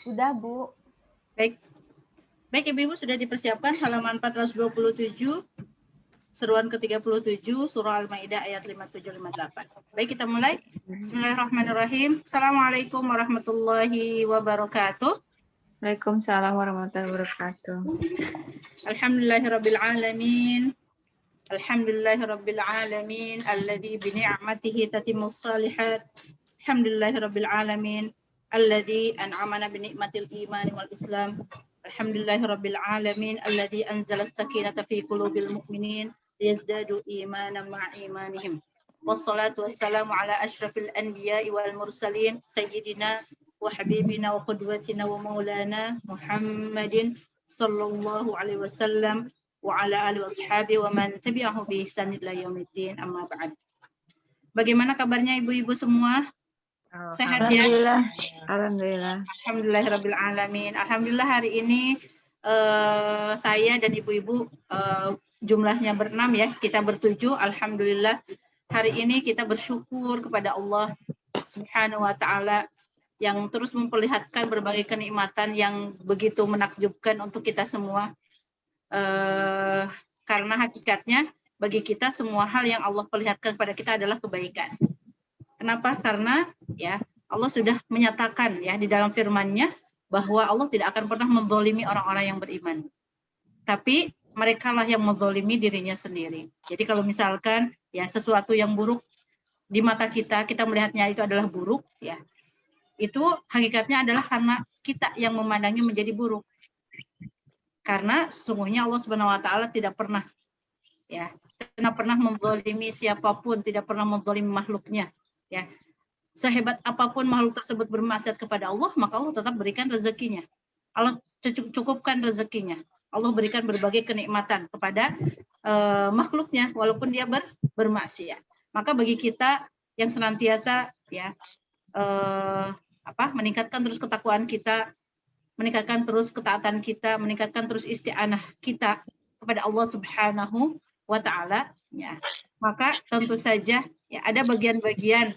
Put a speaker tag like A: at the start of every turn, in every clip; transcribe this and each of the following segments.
A: Sudah, Bu.
B: Baik. Baik, Ibu-Ibu sudah dipersiapkan halaman 427, seruan ke-37, surah Al-Maidah ayat 57-58. Baik, kita mulai. Bismillahirrahmanirrahim. Assalamualaikum warahmatullahi wabarakatuh.
C: Waalaikumsalam warahmatullahi wabarakatuh.
B: Alhamdulillahirabbil alamin. Alhamdulillahirabbil alamin alladzi bi ni'matihi tatimmus shalihat. Alhamdulillahirabbil alamin alladzi an'amana bi ni'matil iman wal islam. Alhamdulillahirabbil alamin alladzi anzala as-sakinata fi qulubil mu'minin liyazdadu imanan ma'a imanihim. Wassalatu wassalamu ala asyrafil anbiya'i wal mursalin sayyidina wa habibina wa qudwatina wa maulana Muhammadin sallallahu alaihi wasallam wa ala alihi washabihi wa man tabi'ahu bi ihsan ila yaumiddin, amma ba'd. Bagaimana kabarnya Ibu-ibu semua? Sehat ya?
C: Alhamdulillah. Alhamdulillah.
B: Alhamdulillahirabbil alamin. Alhamdulillah hari ini saya dan Ibu-ibu jumlahnya berenam ya, kita bertujuh. Alhamdulillah hari ini kita bersyukur kepada Allah Subhanahu wa taala yang terus memperlihatkan berbagai kenikmatan yang begitu menakjubkan untuk kita semua. Karena hakikatnya bagi kita semua hal yang Allah perlihatkan pada kita adalah kebaikan. Kenapa? Karena ya Allah sudah menyatakan ya di dalam firman-Nya bahwa Allah tidak akan pernah menzalimi orang-orang yang beriman. Tapi merekalah yang menzalimi dirinya sendiri. Jadi kalau misalkan ya sesuatu yang buruk di mata kita, kita melihatnya itu adalah buruk ya. Itu hakikatnya adalah karena kita yang memandangnya menjadi buruk. Karena sesungguhnya Allah Subhanahu wa taala tidak pernah menzalimi siapapun, tidak pernah menzalimi makhluknya ya. Sehebat apapun makhluk tersebut bermaksiat kepada Allah, maka Allah tetap berikan rezekinya. Allah cukupkan rezekinya. Allah berikan berbagai kenikmatan kepada makhluknya walaupun dia bermaksiat. Maka bagi kita yang senantiasa ya meningkatkan terus ketakwaan kita, meningkatkan terus ketaatan kita, meningkatkan terus isti'anah kita kepada Allah Subhanahu wa taala ya. Maka tentu saja ya ada bagian-bagian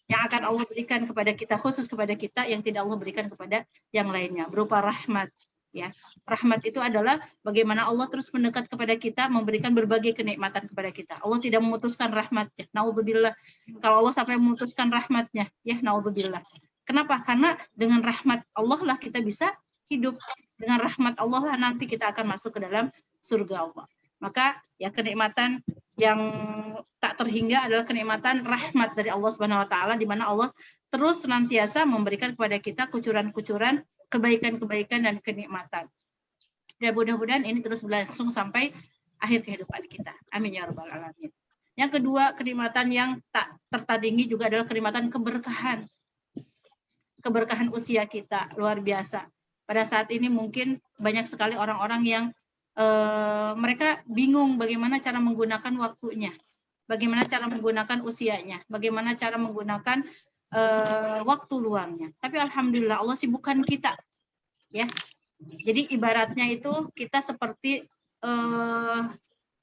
B: yang akan Allah berikan kepada kita, khusus kepada kita yang tidak Allah berikan kepada yang lainnya berupa rahmat ya. Rahmat itu adalah bagaimana Allah terus mendekat kepada kita, memberikan berbagai kenikmatan kepada kita. Allah tidak memutuskan rahmatnya. Naudzubillah. Kalau Allah sampai memutuskan rahmatnya ya naudzubillah. Kenapa? Karena dengan rahmat Allah lah kita bisa hidup. Dengan rahmat Allah lah nanti kita akan masuk ke dalam surga Allah. Maka ya kenikmatan yang tak terhingga adalah kenikmatan rahmat dari Allah Subhanahu wa taala di mana Allah terus senantiasa memberikan kepada kita kucuran-kucuran kebaikan-kebaikan dan kenikmatan. Dan mudah-mudahan ini terus berlangsung sampai akhir kehidupan kita. Amin ya rabbal alamin. Yang kedua, kenikmatan yang tak tertandingi juga adalah kenikmatan keberkahan. Keberkahan usia kita luar biasa. Pada saat ini mungkin banyak sekali orang-orang yang mereka bingung bagaimana cara menggunakan waktunya, bagaimana cara menggunakan usianya, bagaimana cara menggunakan waktu luangnya. Tapi alhamdulillah Allah sibukkan kita, ya. Jadi ibaratnya itu kita seperti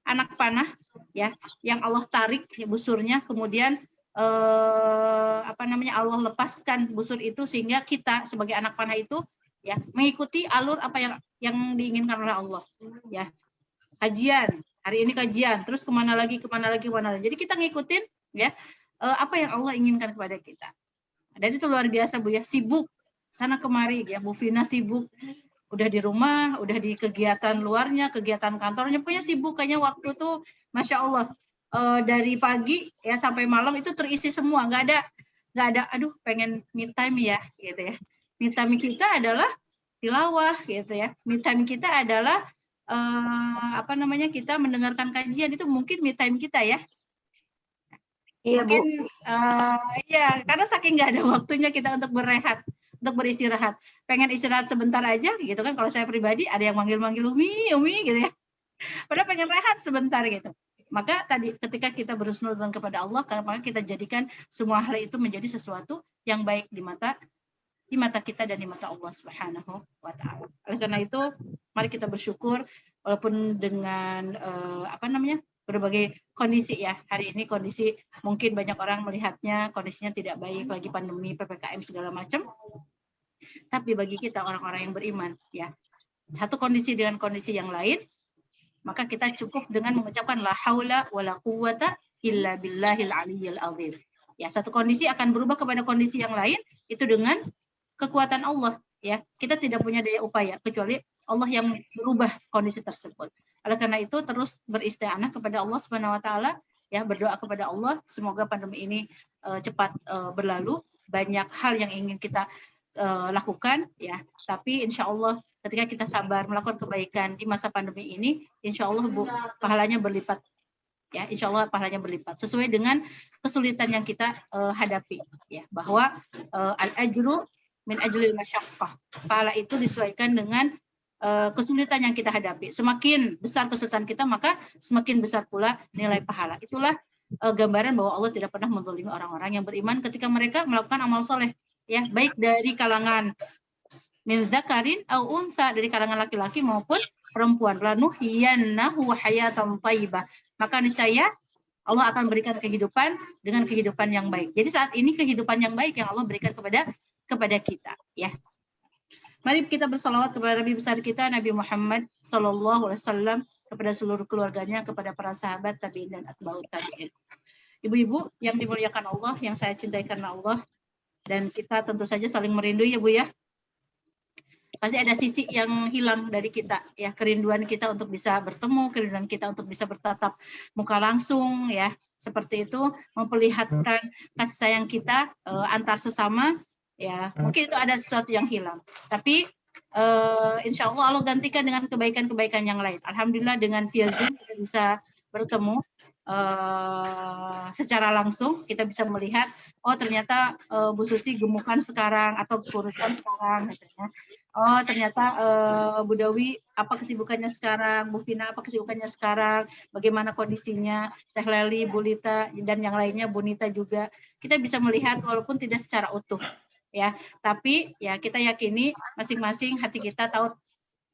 B: anak panah, ya, yang Allah tarik busurnya, kemudian Allah lepaskan busur itu sehingga kita sebagai anak panah itu ya mengikuti alur apa yang diinginkan oleh Allah ya. Kajian hari ini kajian, terus kemana lagi. Jadi kita ngikutin ya apa yang Allah inginkan kepada kita. Dan itu luar biasa Bu ya, sibuk sana kemari ya. Bu Vina sibuk udah di rumah, udah di kegiatan luarnya, kegiatan kantornya, pokoknya sibuk. Kayaknya waktu tuh Masya Allah dari pagi ya sampai malam itu terisi semua, nggak ada aduh pengen me time ya gitu ya. Me time kita adalah tilawah gitu ya. Me time kita adalah kita mendengarkan kajian, itu mungkin me time kita ya.
C: Iya,
B: mungkin
C: Bu.
B: Ya karena saking nggak ada waktunya kita untuk berehat, untuk beristirahat. Pengen istirahat sebentar aja gitu kan. Kalau saya pribadi ada yang manggil-manggil Umi gitu ya. Padahal pengen rehat sebentar gitu. Maka tadi ketika kita berhusnudzon kepada Allah, maka kita jadikan semua hal itu menjadi sesuatu yang baik di mata kita dan di mata Allah Subhanahu wa taala. Oleh karena itu, mari kita bersyukur walaupun dengan berbagai kondisi ya. Hari ini kondisi mungkin banyak orang melihatnya kondisinya tidak baik, lagi pandemi, PPKM segala macam. Tapi bagi kita orang-orang yang beriman, ya, satu kondisi dengan kondisi yang lain, maka kita cukup dengan mengucapkan la haula wala quwata illa billahil aliyyil azim. Ya, satu kondisi akan berubah kepada kondisi yang lain itu dengan kekuatan Allah, ya. Kita tidak punya daya upaya kecuali Allah yang berubah kondisi tersebut. Oleh karena itu terus beristighfar kepada Allah Subhanahu wa taala, ya, berdoa kepada Allah semoga pandemi ini cepat berlalu. Banyak hal yang ingin kita lakukan, ya, tapi insya Allah ketika kita sabar melakukan kebaikan di masa pandemi ini, insya Allah Bu, pahalanya berlipat, ya, insya Allah pahalanya berlipat sesuai dengan kesulitan yang kita hadapi, ya, bahwa al-ajru min ajlil masyaqqah, pahala itu disesuaikan dengan kesulitan yang kita hadapi. Semakin besar kesulitan kita, maka semakin besar pula nilai pahala. Itulah gambaran bahwa Allah tidak pernah menzalimi orang-orang yang beriman ketika mereka melakukan amal soleh, ya, baik dari kalangan min zakarin au unsa, dari kalangan laki-laki maupun perempuan. Lanuhyiyannahu hayatan thayyibah, maka niscaya Allah akan berikan kehidupan dengan kehidupan yang baik. Jadi saat ini kehidupan yang baik yang Allah berikan kepada kita, ya. Mari kita bersalawat kepada Nabi besar kita Nabi Muhammad sallallahu alaihi wasallam, kepada seluruh keluarganya, kepada para sahabat tabi'in dan atba'ut tabi'in. Ibu-ibu yang dimuliakan Allah, yang saya cintai karena Allah, dan kita tentu saja saling merindu, ya Bu, ya. Pasti ada sisi yang hilang dari kita, ya, kerinduan kita untuk bisa bertemu, kerinduan kita untuk bisa bertatap muka langsung, ya, seperti itu, memperlihatkan kasih sayang kita antar sesama, ya, mungkin itu ada sesuatu yang hilang, tapi insya Allah gantikan dengan kebaikan-kebaikan yang lain. Alhamdulillah dengan via Zoom kita bisa bertemu secara langsung, kita bisa melihat, oh ternyata Bu Susi gemukan sekarang atau kurusan sekarang, katanya. Oh ternyata Bu Dawi apa kesibukannya sekarang, Bu Vina apa kesibukannya sekarang, bagaimana kondisinya, Teh Leli, Bu Lita, dan yang lainnya, Bu Nita juga. Kita bisa melihat walaupun tidak secara utuh, ya, tapi ya kita yakini masing-masing hati kita tahu,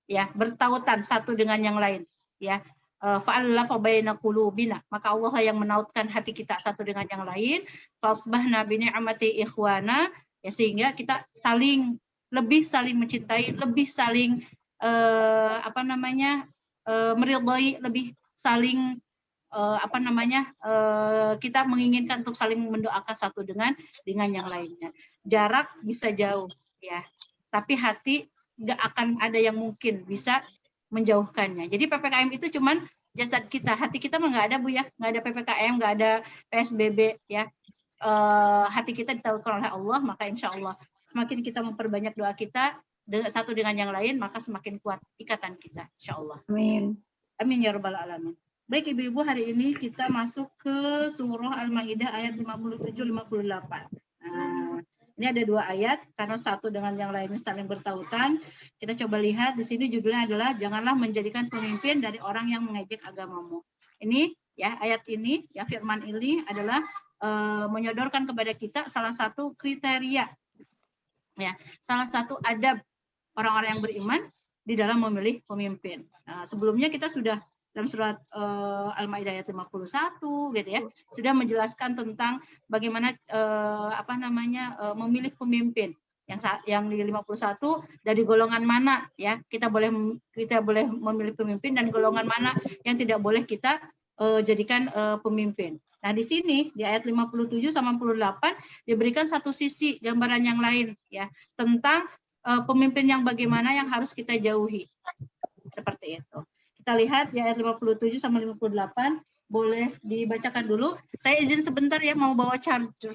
B: ya, bertautan satu dengan yang lain, ya. Fa'alafa baina qulubina, maka Allah yang menautkan hati kita satu dengan yang lain. Fasbahna bi ni'mati ikhwana, ya, sehingga kita lebih saling mencintai, lebih saling meridhai, lebih saling kita menginginkan untuk saling mendoakan satu dengan yang lainnya. Jarak bisa jauh, ya, tapi hati nggak akan ada yang mungkin bisa menjauhkannya. Jadi PPKM itu cuman jasad kita, hati kita mah nggak ada, Bu, ya, nggak ada PPKM, nggak ada PSBB, ya. Hati kita ditahukan oleh Allah, maka insya Allah semakin kita memperbanyak doa kita satu dengan yang lain, maka semakin kuat ikatan kita, insya Allah.
C: Amin.
B: Amin ya rabbal alamin. Baik Ibu-ibu, hari ini kita masuk ke surah Al-Maidah ayat 57-58. Nah, ini ada 2 ayat karena satu dengan yang lainnya saling bertautan. Kita coba lihat di sini judulnya adalah janganlah menjadikan pemimpin dari orang yang mengejek agamamu. Ini, ya, ayat ini, ya, firman ini adalah menyodorkan kepada kita salah satu kriteria, ya, salah satu adab orang-orang yang beriman di dalam memilih pemimpin. Nah, sebelumnya kita sudah dalam surat Al-Maidah ayat 51 gitu, ya, sudah menjelaskan tentang bagaimana memilih pemimpin yang di 51 dari golongan mana, ya, kita boleh memilih pemimpin, dan golongan mana yang tidak boleh kita jadikan pemimpin. Nah, di sini di ayat 57 sama 58 diberikan satu sisi gambaran yang lain, ya, tentang pemimpin yang bagaimana yang harus kita jauhi. Seperti itu. Kita lihat di ayat 57 sama 58, boleh dibacakan dulu. Saya izin sebentar, ya, mau bawa charger.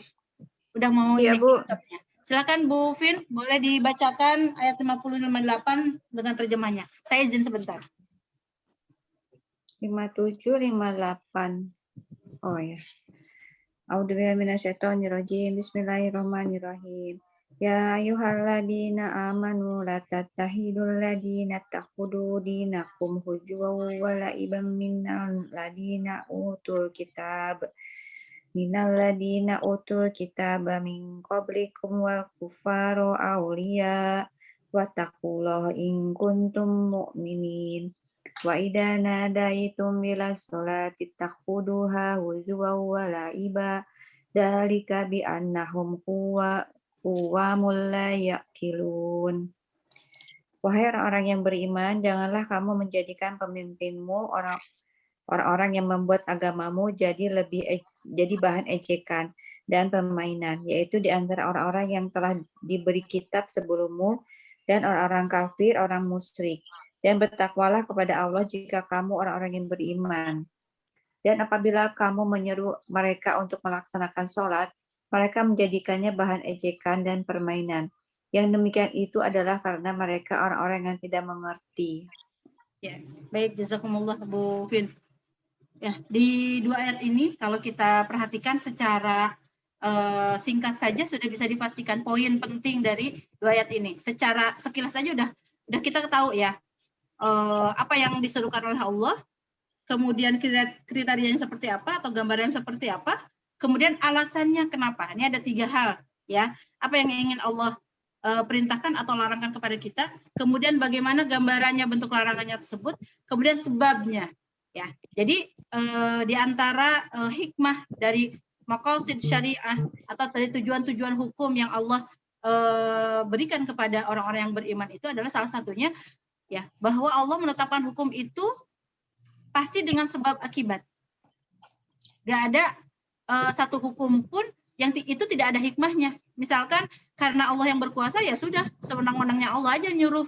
B: Udah mau,
C: iya,
B: ini
C: Bu.
B: laptopnya. Silakan Bu Vin, boleh dibacakan ayat 50-58 dengan terjemahnya. Saya izin sebentar.
C: 57-58. Oh ya. A'udzubillahi minasyaitonirrajim. Bismillahirrahmanirrahim. Ya ayyuhalladzina amanu la tattakhidul ladzina takhudhu dinakum huzwan wa la'iban minal ladzina utul kitab min qablikum wal kuffara awliya wattaqullaha in kuntum mu'minin. Wa idza nadaitum ila sholati takhuduha huzwan wa la'iba dzalika bi annahum aqwamul la ya'qilun. Wahai orang-orang yang beriman, janganlah kamu menjadikan pemimpinmu orang-orang yang membuat agamamu jadi bahan ejekan dan permainan, yaitu di antara orang-orang yang telah diberi kitab sebelummu dan orang-orang kafir, orang musyrik. Dan bertakwalah kepada Allah jika kamu orang-orang yang beriman. Dan apabila kamu menyeru mereka untuk melaksanakan sholat, mereka menjadikannya bahan ejekan dan permainan. Yang demikian itu adalah karena mereka orang-orang yang tidak mengerti.
B: Ya, baik, jazakumullah Bu Fin. Ya, di dua ayat ini kalau kita perhatikan secara singkat saja sudah bisa dipastikan poin penting dari dua ayat ini. Secara sekilas saja udah kita tahu ya apa yang diserukan oleh Allah, kemudian kriterianya seperti apa atau gambaran seperti apa, kemudian alasannya kenapa. Ini ada 3 hal ya. Apa yang ingin Allah perintahkan atau larangkan kepada kita, kemudian bagaimana gambarannya bentuk larangannya tersebut, kemudian sebabnya ya. Jadi di antara hikmah dari maqasid syariah atau dari tujuan-tujuan hukum yang Allah berikan kepada orang-orang yang beriman itu adalah salah satunya ya bahwa Allah menetapkan hukum itu pasti dengan sebab akibat. Gak ada satu hukum pun yang itu tidak ada hikmahnya. Misalkan karena Allah yang berkuasa ya sudah sewenang-wenangnya Allah aja nyuruh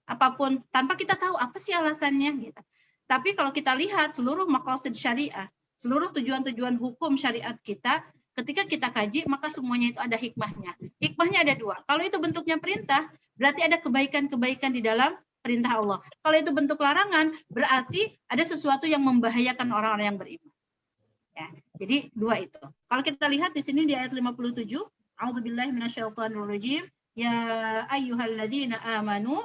B: apapun tanpa kita tahu apa sih alasannya gitu. Tapi kalau kita lihat seluruh maqasid syariah, seluruh tujuan-tujuan hukum syariat kita, ketika kita kaji maka semuanya itu ada hikmahnya. Hikmahnya ada 2. Kalau itu bentuknya perintah, berarti ada kebaikan-kebaikan di dalam perintah Allah. Kalau itu bentuk larangan, berarti ada sesuatu yang membahayakan orang-orang yang beriman. Ya, jadi 2 itu. Kalau kita lihat di sini di ayat 57, A'udzubillahi minasyaitonirrajim, ya ayyuhalladzina amanu,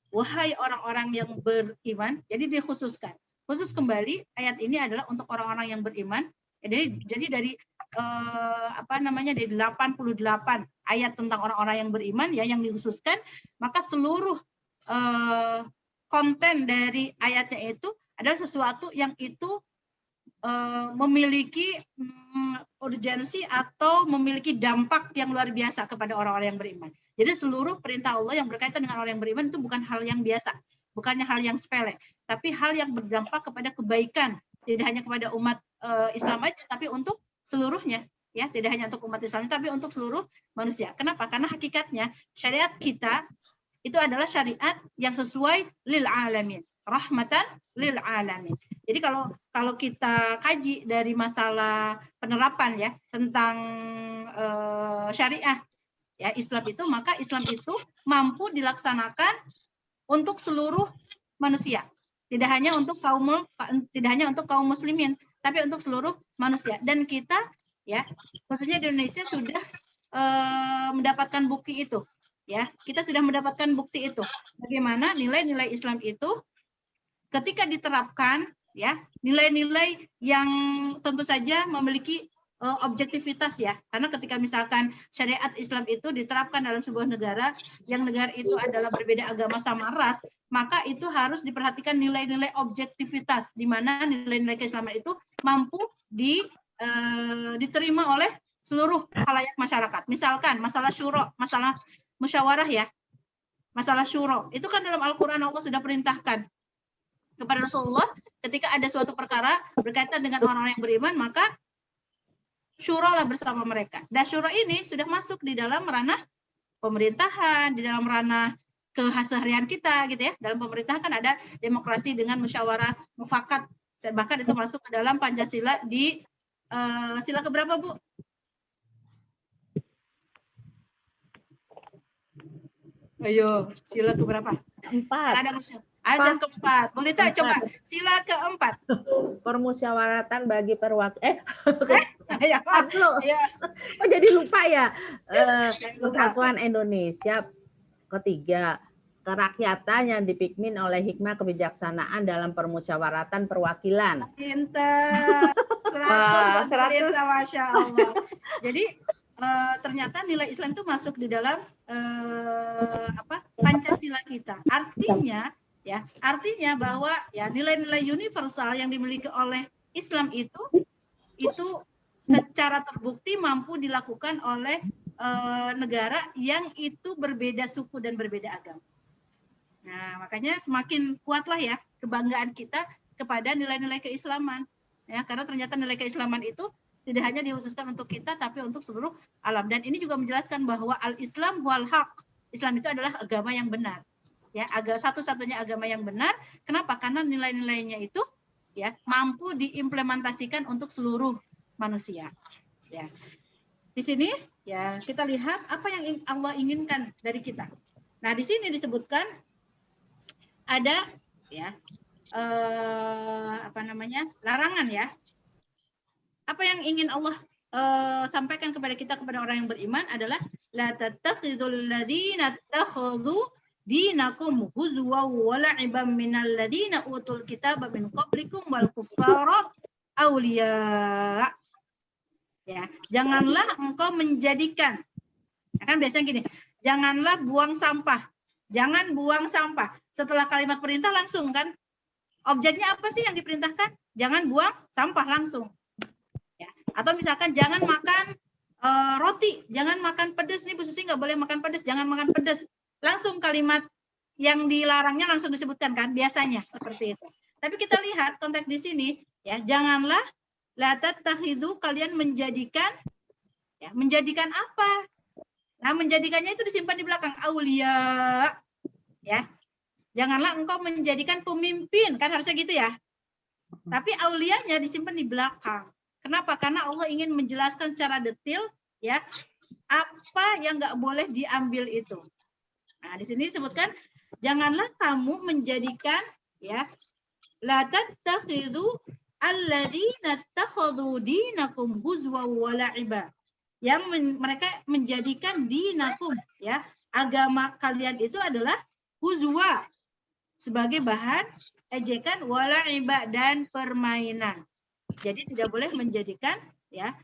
B: wahai orang-orang yang beriman. Jadi dikhususkan. Khusus kembali ayat ini adalah untuk orang-orang yang beriman. Jadi dari dari 88 ayat tentang orang-orang yang beriman ya yang dikhususkan, maka seluruh konten dari ayatnya itu adalah sesuatu yang itu memiliki urgensi atau memiliki dampak yang luar biasa kepada orang-orang yang beriman. Jadi seluruh perintah Allah yang berkaitan dengan orang yang beriman itu bukan hal yang biasa, bukannya hal yang sepele, tapi hal yang berdampak kepada kebaikan, tidak hanya kepada umat Islam aja, tapi untuk seluruhnya, ya, tidak hanya untuk umat Islam, tapi untuk seluruh manusia. Kenapa? Karena hakikatnya syariat kita itu adalah syariat yang sesuai lil alamin, rahmatan lil alamin. Jadi kalau kita kaji dari masalah penerapan ya tentang syariah ya Islam itu, maka Islam itu mampu dilaksanakan untuk seluruh manusia. Tidak hanya untuk kaum muslimin, tapi untuk seluruh manusia. Dan kita ya khususnya di Indonesia sudah mendapatkan bukti itu. Ya, kita sudah mendapatkan bukti itu. Bagaimana nilai-nilai Islam itu ketika diterapkan ya, nilai-nilai yang tentu saja memiliki objektivitas ya. Karena ketika misalkan syariat Islam itu diterapkan dalam sebuah negara yang negara itu adalah berbeda agama sama ras, maka itu harus diperhatikan nilai-nilai objektivitas di mana nilai-nilai keislaman itu mampu diterima oleh seluruh khalayak masyarakat. Misalkan masalah syuro, masalah musyawarah ya. Masalah syuro, itu kan dalam Al-Qur'an Allah sudah perintahkan kepada Rasulullah ketika ada suatu perkara berkaitan dengan orang-orang yang beriman, maka syurolah bersama mereka. Dan syuro ini sudah masuk di dalam ranah pemerintahan, di dalam ranah keseharian kita gitu ya. Dalam pemerintahan kan ada demokrasi dengan musyawarah mufakat. Bahkan itu masuk ke dalam Pancasila di sila keberapa, Bu? Ayo, sila keberapa?
A: 4.
B: Ada azan keempat. Boleh tak coba sila keempat?
A: Permusyawaratan bagi perwakilan.
B: Ya,
A: Oh jadi lupa ya. Persatuan Indonesia ketiga. Kerakyatan yang dipimpin oleh hikmah kebijaksanaan dalam permusyawaratan perwakilan.
B: Pintar. 100. Masya Allah. Jadi ternyata nilai Islam itu masuk di dalam Pancasila kita. Artinya bahwa ya nilai-nilai universal yang dimiliki oleh Islam itu secara terbukti mampu dilakukan oleh negara yang itu berbeda suku dan berbeda agama. Nah, makanya semakin kuatlah ya kebanggaan kita kepada nilai-nilai keislaman. Ya, karena ternyata nilai keislaman itu tidak hanya dikhususkan untuk kita, tapi untuk seluruh alam. Dan ini juga menjelaskan bahwa al-Islam wal haq. Islam itu adalah agama yang benar. Ya, satu-satunya agama yang benar. Kenapa? Karena nilai-nilainya itu ya mampu diimplementasikan untuk seluruh manusia. Ya. Di sini ya kita lihat apa yang Allah inginkan dari kita. Nah, di sini disebutkan ada ya larangan ya. Apa yang ingin Allah sampaikan kepada kita, kepada orang yang beriman adalah la tattakhidul ladzina takhadhu dinakum huzwa wa la'iban minal ladzina utul kitaba min qablikum wal kuffara awliya. Ya, janganlah engkau menjadikan, kan biasanya gini, janganlah buang sampah. Jangan buang sampah. Setelah kalimat perintah langsung kan, objeknya apa sih yang diperintahkan? Jangan buang sampah langsung. Ya. Atau misalkan jangan makan roti, jangan makan pedas nih Bu Susi, nggak boleh makan pedas, jangan makan pedas. Langsung kalimat yang dilarangnya langsung disebutkan kan, biasanya seperti itu. Tapi kita lihat konteks di sini, ya janganlah la tattakhidhu, kalian menjadikan, ya menjadikan apa? Nah, menjadikannya itu disimpan di belakang, aulia, ya. Janganlah engkau menjadikan pemimpin, kan harusnya gitu ya. Tapi aulianya disimpan di belakang. Kenapa? Karena Allah ingin menjelaskan secara detail, ya, apa yang nggak boleh diambil itu. Nah, di sini disebutkan, janganlah kamu menjadikan, ya, la tattakhidhu alladzina takhadhu dinakum huzwa wa la'iba. Yang mereka menjadikan dinakum, ya, agama kalian itu adalah huzwa, sebagai bahan ejekan, wa la'iba, dan permainan. Jadi tidak boleh menjadikan, ya,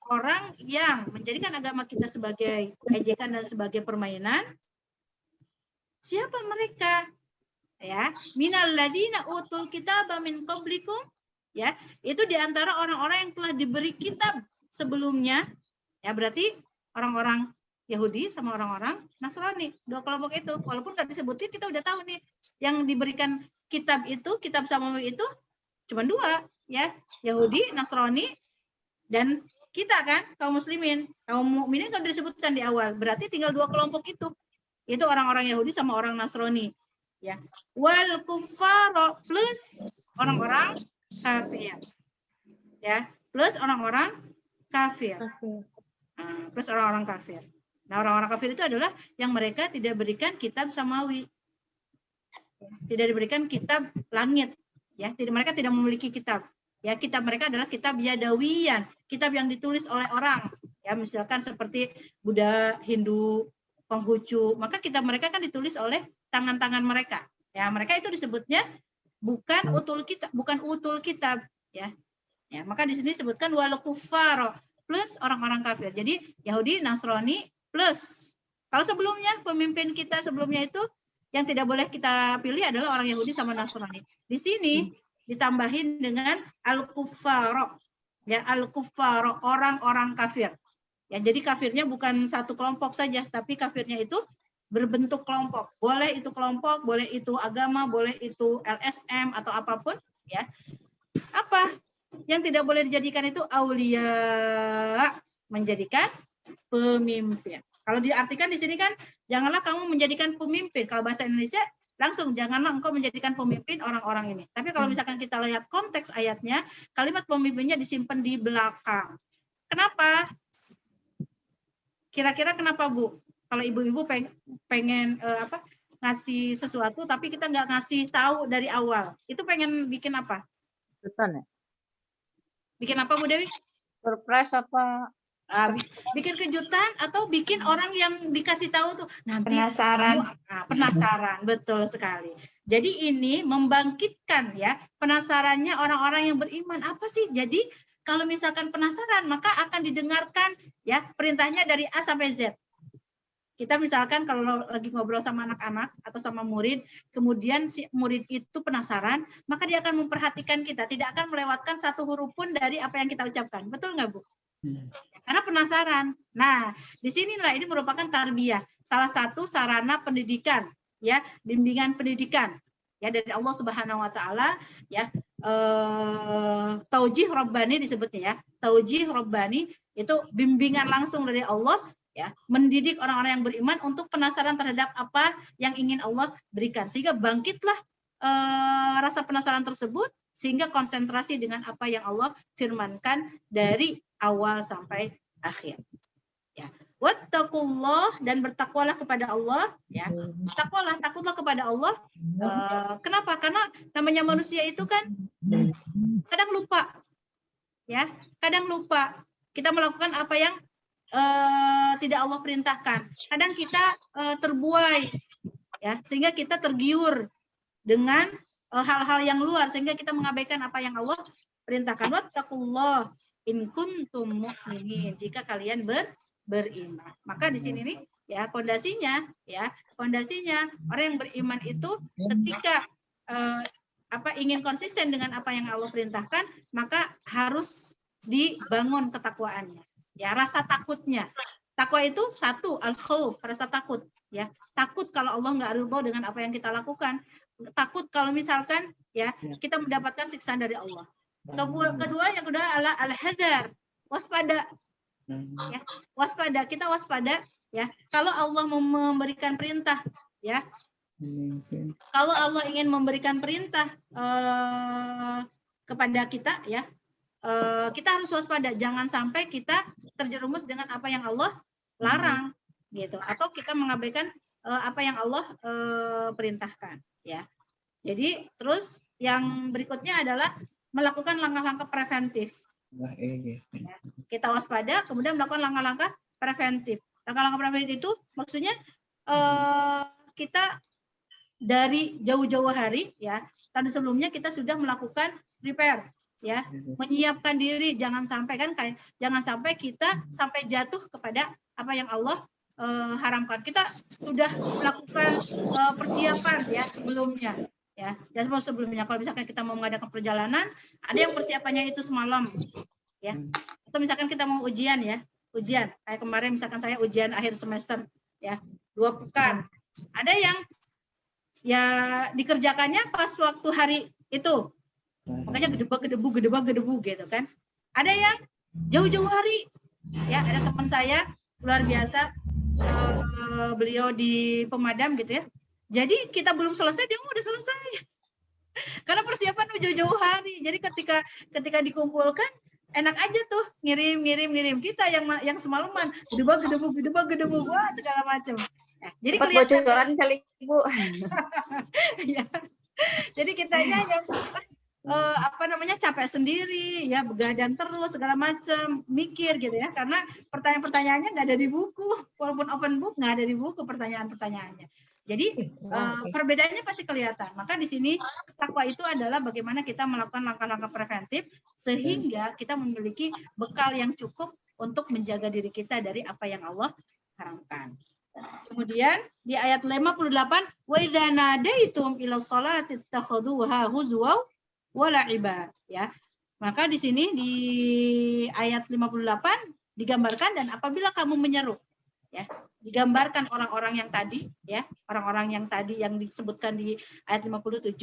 B: orang yang menjadikan agama kita sebagai ejekan dan sebagai permainan. Siapa mereka? Ya, minal ladina utul kitaba min qablikum, ya, itu diantara orang-orang yang telah diberi kitab sebelumnya, ya, berarti orang-orang Yahudi sama orang-orang Nasrani, dua kelompok itu. Walaupun nggak disebutin, kita udah tahu nih, yang diberikan kitab itu, kitab samawi itu cuma dua, ya, Yahudi, Nasrani, dan kita kan, kaum muslimin. Kaum mukminin kalau disebutkan di awal, berarti tinggal dua kelompok itu. Itu orang-orang Yahudi sama orang Nasrani. Ya, wal kuffar, plus orang-orang kafir, ya, plus orang-orang kafir, plus orang-orang kafir. Nah, orang-orang kafir itu adalah yang mereka tidak berikan kitab samawi, tidak diberikan kitab langit, ya, mereka tidak memiliki kitab, ya, kitab mereka adalah kitab Yadawiyan, kitab yang ditulis oleh orang, ya, misalkan seperti Buddha, Hindu, Konghucu, maka kitab mereka kan ditulis oleh tangan-tangan mereka. Ya, mereka itu disebutnya bukan utul kitab, ya. Ya, maka di sini disebutkan wal kuffar, plus orang-orang kafir. Jadi Yahudi, Nasrani, plus. Kalau sebelumnya pemimpin kita sebelumnya itu yang tidak boleh kita pilih adalah orang Yahudi sama Nasrani. Di sini ditambahin dengan al kuffar. Ya, al kuffar, orang-orang kafir. Ya, jadi kafirnya bukan satu kelompok saja, tapi kafirnya itu berbentuk kelompok. Boleh itu kelompok, boleh itu agama, boleh itu LSM atau apapun, ya. Apa yang tidak boleh dijadikan itu aulia, menjadikan pemimpin. Kalau diartikan di sini kan, janganlah kamu menjadikan pemimpin. Kalau bahasa Indonesia langsung, janganlah engkau menjadikan pemimpin orang-orang ini. Tapi kalau misalkan kita lihat konteks ayatnya, kalimat pemimpinnya disimpan di belakang. Kenapa? Kira-kira kenapa, Bu? Kalau ibu-ibu pengen ngasih sesuatu, tapi kita nggak ngasih tahu dari awal, itu pengen bikin apa?
D: Kejutan ya?
B: Bikin apa, Bu Dewi?
D: Surprise apa?
B: Bikin kejutan atau bikin orang yang dikasih tahu tuh nanti
C: Penasaran.
B: penasaran, betul sekali. Jadi ini membangkitkan, ya, penasarannya orang-orang yang beriman. Apa sih? Jadi kalau misalkan penasaran, maka akan didengarkan, ya, perintahnya dari A sampai Z. Kita misalkan kalau lagi ngobrol sama anak-anak atau sama murid, kemudian si murid itu penasaran, maka dia akan memperhatikan kita, tidak akan melewatkan satu huruf pun dari apa yang kita ucapkan. Betul nggak, Bu? Karena penasaran. Nah, disinilah ini merupakan tarbiyah, salah satu sarana pendidikan, ya, bimbingan pendidikan, ya, dari Allah Subhanahu Wa Taala, ya. Taujih Rabbani disebutnya, ya. Taujih Rabbani itu bimbingan langsung dari Allah, ya, mendidik orang-orang yang beriman untuk penasaran terhadap apa yang ingin Allah berikan, sehingga bangkitlah rasa penasaran tersebut, sehingga konsentrasi dengan apa yang Allah firmankan dari awal sampai akhir. Ya. Wattaqullah, dan bertakwalah kepada Allah, ya. Takutlah kepada Allah. Kenapa? Karena namanya manusia itu kan kadang lupa. Ya, kadang lupa. Kita melakukan apa yang tidak Allah perintahkan. Kadang kita terbuai, ya, sehingga kita tergiur dengan hal-hal yang luar, sehingga kita mengabaikan apa yang Allah perintahkan. Wattaqullah in kuntum mu'minin, jika kalian beriman. Maka di sini nih, ya, pondasinya orang yang beriman itu ketika ingin konsisten dengan apa yang Allah perintahkan, maka harus dibangun ketakwaannya, ya, rasa takutnya. Takwa itu satu, al-khauf, rasa takut, ya, takut kalau Allah nggak ridho dengan apa yang kita lakukan, takut kalau misalkan, ya, kita mendapatkan siksaan dari Allah. Kedua yang kedua adalah al-hadar, waspada, ya, waspada, kita waspada, ya, kalau Allah memberikan perintah, ya, kalau Allah ingin memberikan perintah kepada kita, ya, kita harus waspada, jangan sampai kita terjerumus dengan apa yang Allah larang, gitu, atau kita mengabaikan apa yang Allah perintahkan, ya. Jadi terus yang berikutnya adalah melakukan langkah-langkah preventif. Ya, kita waspada, kemudian melakukan langkah-langkah preventif. Langkah-langkah preventif itu maksudnya kita dari jauh-jauh hari, ya, tadi sebelumnya kita sudah melakukan prepare, ya, menyiapkan diri, jangan sampai kita sampai jatuh kepada apa yang Allah haramkan. Kita sudah melakukan persiapan, ya, sebelumnya. Ya, dan sebelumnya kalau misalkan kita mau mengadakan perjalanan, ada yang persiapannya itu semalam, ya, atau misalkan kita mau ujian, ya, ujian kayak kemarin misalkan saya ujian akhir semester, ya, 2 pekan, ada yang ya dikerjakannya pas waktu hari itu, makanya gedebu gitu kan. Ada yang jauh-jauh hari, ya, ada teman saya luar biasa, beliau di pemadam gitu, ya. Jadi kita belum selesai, dia udah selesai. Karena persiapan jauh-jauh hari. Jadi ketika dikumpulkan, enak aja tuh ngirim. Kita yang semalaman gedebu, wah, segala macam. Nah, jadi kelihatan
C: bocoran kali Ibu.
B: Ya. Jadi kitanya yang capek sendiri, ya, begadang terus segala macam, mikir gitu, ya, karena pertanyaan-pertanyaannya nggak ada di buku, walaupun open book nggak ada di buku pertanyaan-pertanyaannya. Jadi perbedaannya pasti kelihatan. Maka di sini takwa itu adalah bagaimana kita melakukan langkah-langkah preventif sehingga kita memiliki bekal yang cukup untuk menjaga diri kita dari apa yang Allah haramkan. Kemudian di ayat 58, wa idza nadaitum ila sholati takhuduha huzwa wa la'iba, ya. Maka di sini di ayat 58 digambarkan, dan apabila kamu menyeru, ya, digambarkan orang-orang yang tadi, ya, orang-orang yang tadi yang disebutkan di ayat 57,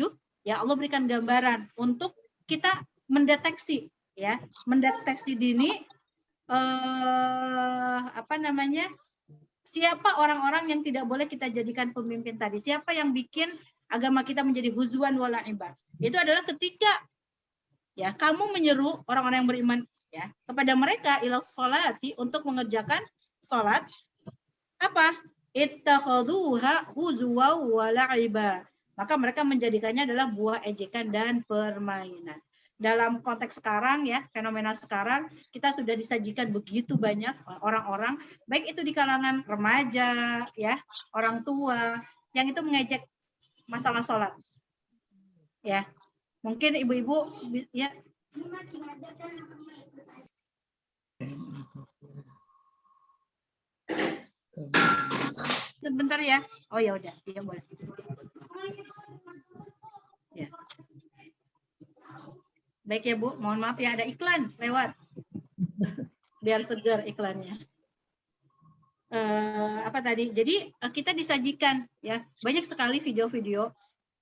B: ya, Allah berikan gambaran untuk kita mendeteksi, ya, mendeteksi dini siapa orang-orang yang tidak boleh kita jadikan pemimpin tadi, siapa yang bikin agama kita menjadi huzwan wala ibad. Itu adalah ketika, ya, kamu menyeru orang-orang yang beriman, ya, kepada mereka ila sholati, untuk mengerjakan sholat, apa? Ittakhaduha huzwa wa la'iba. Maka mereka menjadikannya adalah buah ejekan dan permainan. Dalam konteks sekarang, ya, fenomena sekarang, kita sudah disajikan begitu banyak orang-orang, baik itu di kalangan remaja, ya, orang tua, yang itu mengejek masalah sholat. Ya, mungkin ibu-ibu, ya. Sebentar, ya. Oh, ya udah, iya boleh. Ya. Baik, ya, Bu, mohon maaf, ya, ada iklan lewat. biar segar iklannya. Apa tadi? Jadi kita disajikan ya banyak sekali video-video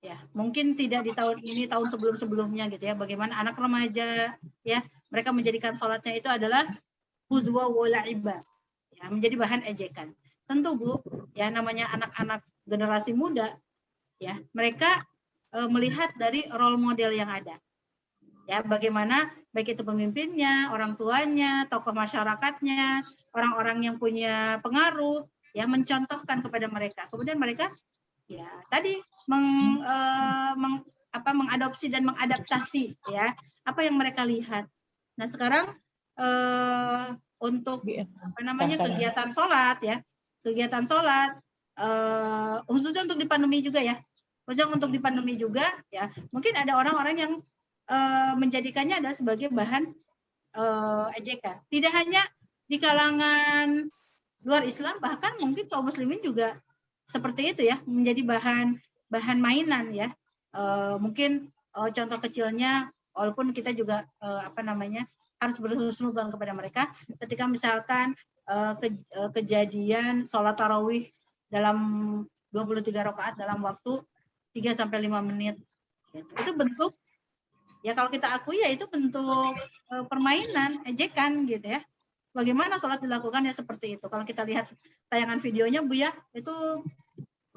B: ya, mungkin tidak di tahun ini, tahun sebelum-sebelumnya gitu ya, bagaimana anak remaja ya mereka menjadikan sholatnya itu adalah huzwa wa la'iba ya, menjadi bahan ejekan. Tentu Bu, ya namanya anak-anak generasi muda ya, mereka melihat dari role model yang ada. Ya, bagaimana baik itu pemimpinnya, orang tuanya, tokoh masyarakatnya, orang-orang yang punya pengaruh, ya mencontohkan kepada mereka. Kemudian mereka, ya tadi mengadopsi dan mengadaptasi, ya apa yang mereka lihat. Nah sekarang untuk kegiatan sholat, ya kegiatan sholat, khususnya untuk di pandemi juga ya, khususnya untuk di pandemi juga, ya mungkin ada orang-orang yang menjadikannya adalah sebagai bahan ejekan. Tidak hanya di kalangan luar Islam, bahkan mungkin kaum muslimin juga seperti itu ya, menjadi bahan mainan ya. Mungkin contoh kecilnya, walaupun kita juga harus berhusnudzon kepada mereka, ketika misalkan kejadian sholat tarawih dalam 23 rakaat dalam waktu 3-5 menit, itu bentuk ya kalau kita akui ya itu bentuk permainan, ejekan gitu ya. Bagaimana sholat dilakukan ya seperti itu. Kalau kita lihat tayangan videonya Bu ya, itu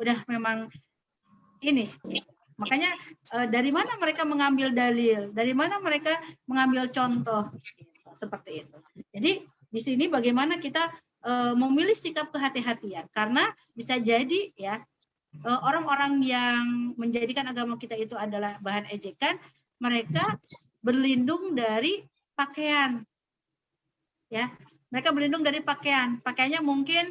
B: udah memang ini. Makanya dari mana mereka mengambil dalil, dari mana mereka mengambil contoh seperti itu. Jadi di sini bagaimana kita memilih sikap kehati-hatian, karena bisa jadi ya orang-orang yang menjadikan agama kita itu adalah bahan ejekan, mereka berlindung dari pakaian, ya. Mereka berlindung dari pakaian. Pakaiannya mungkin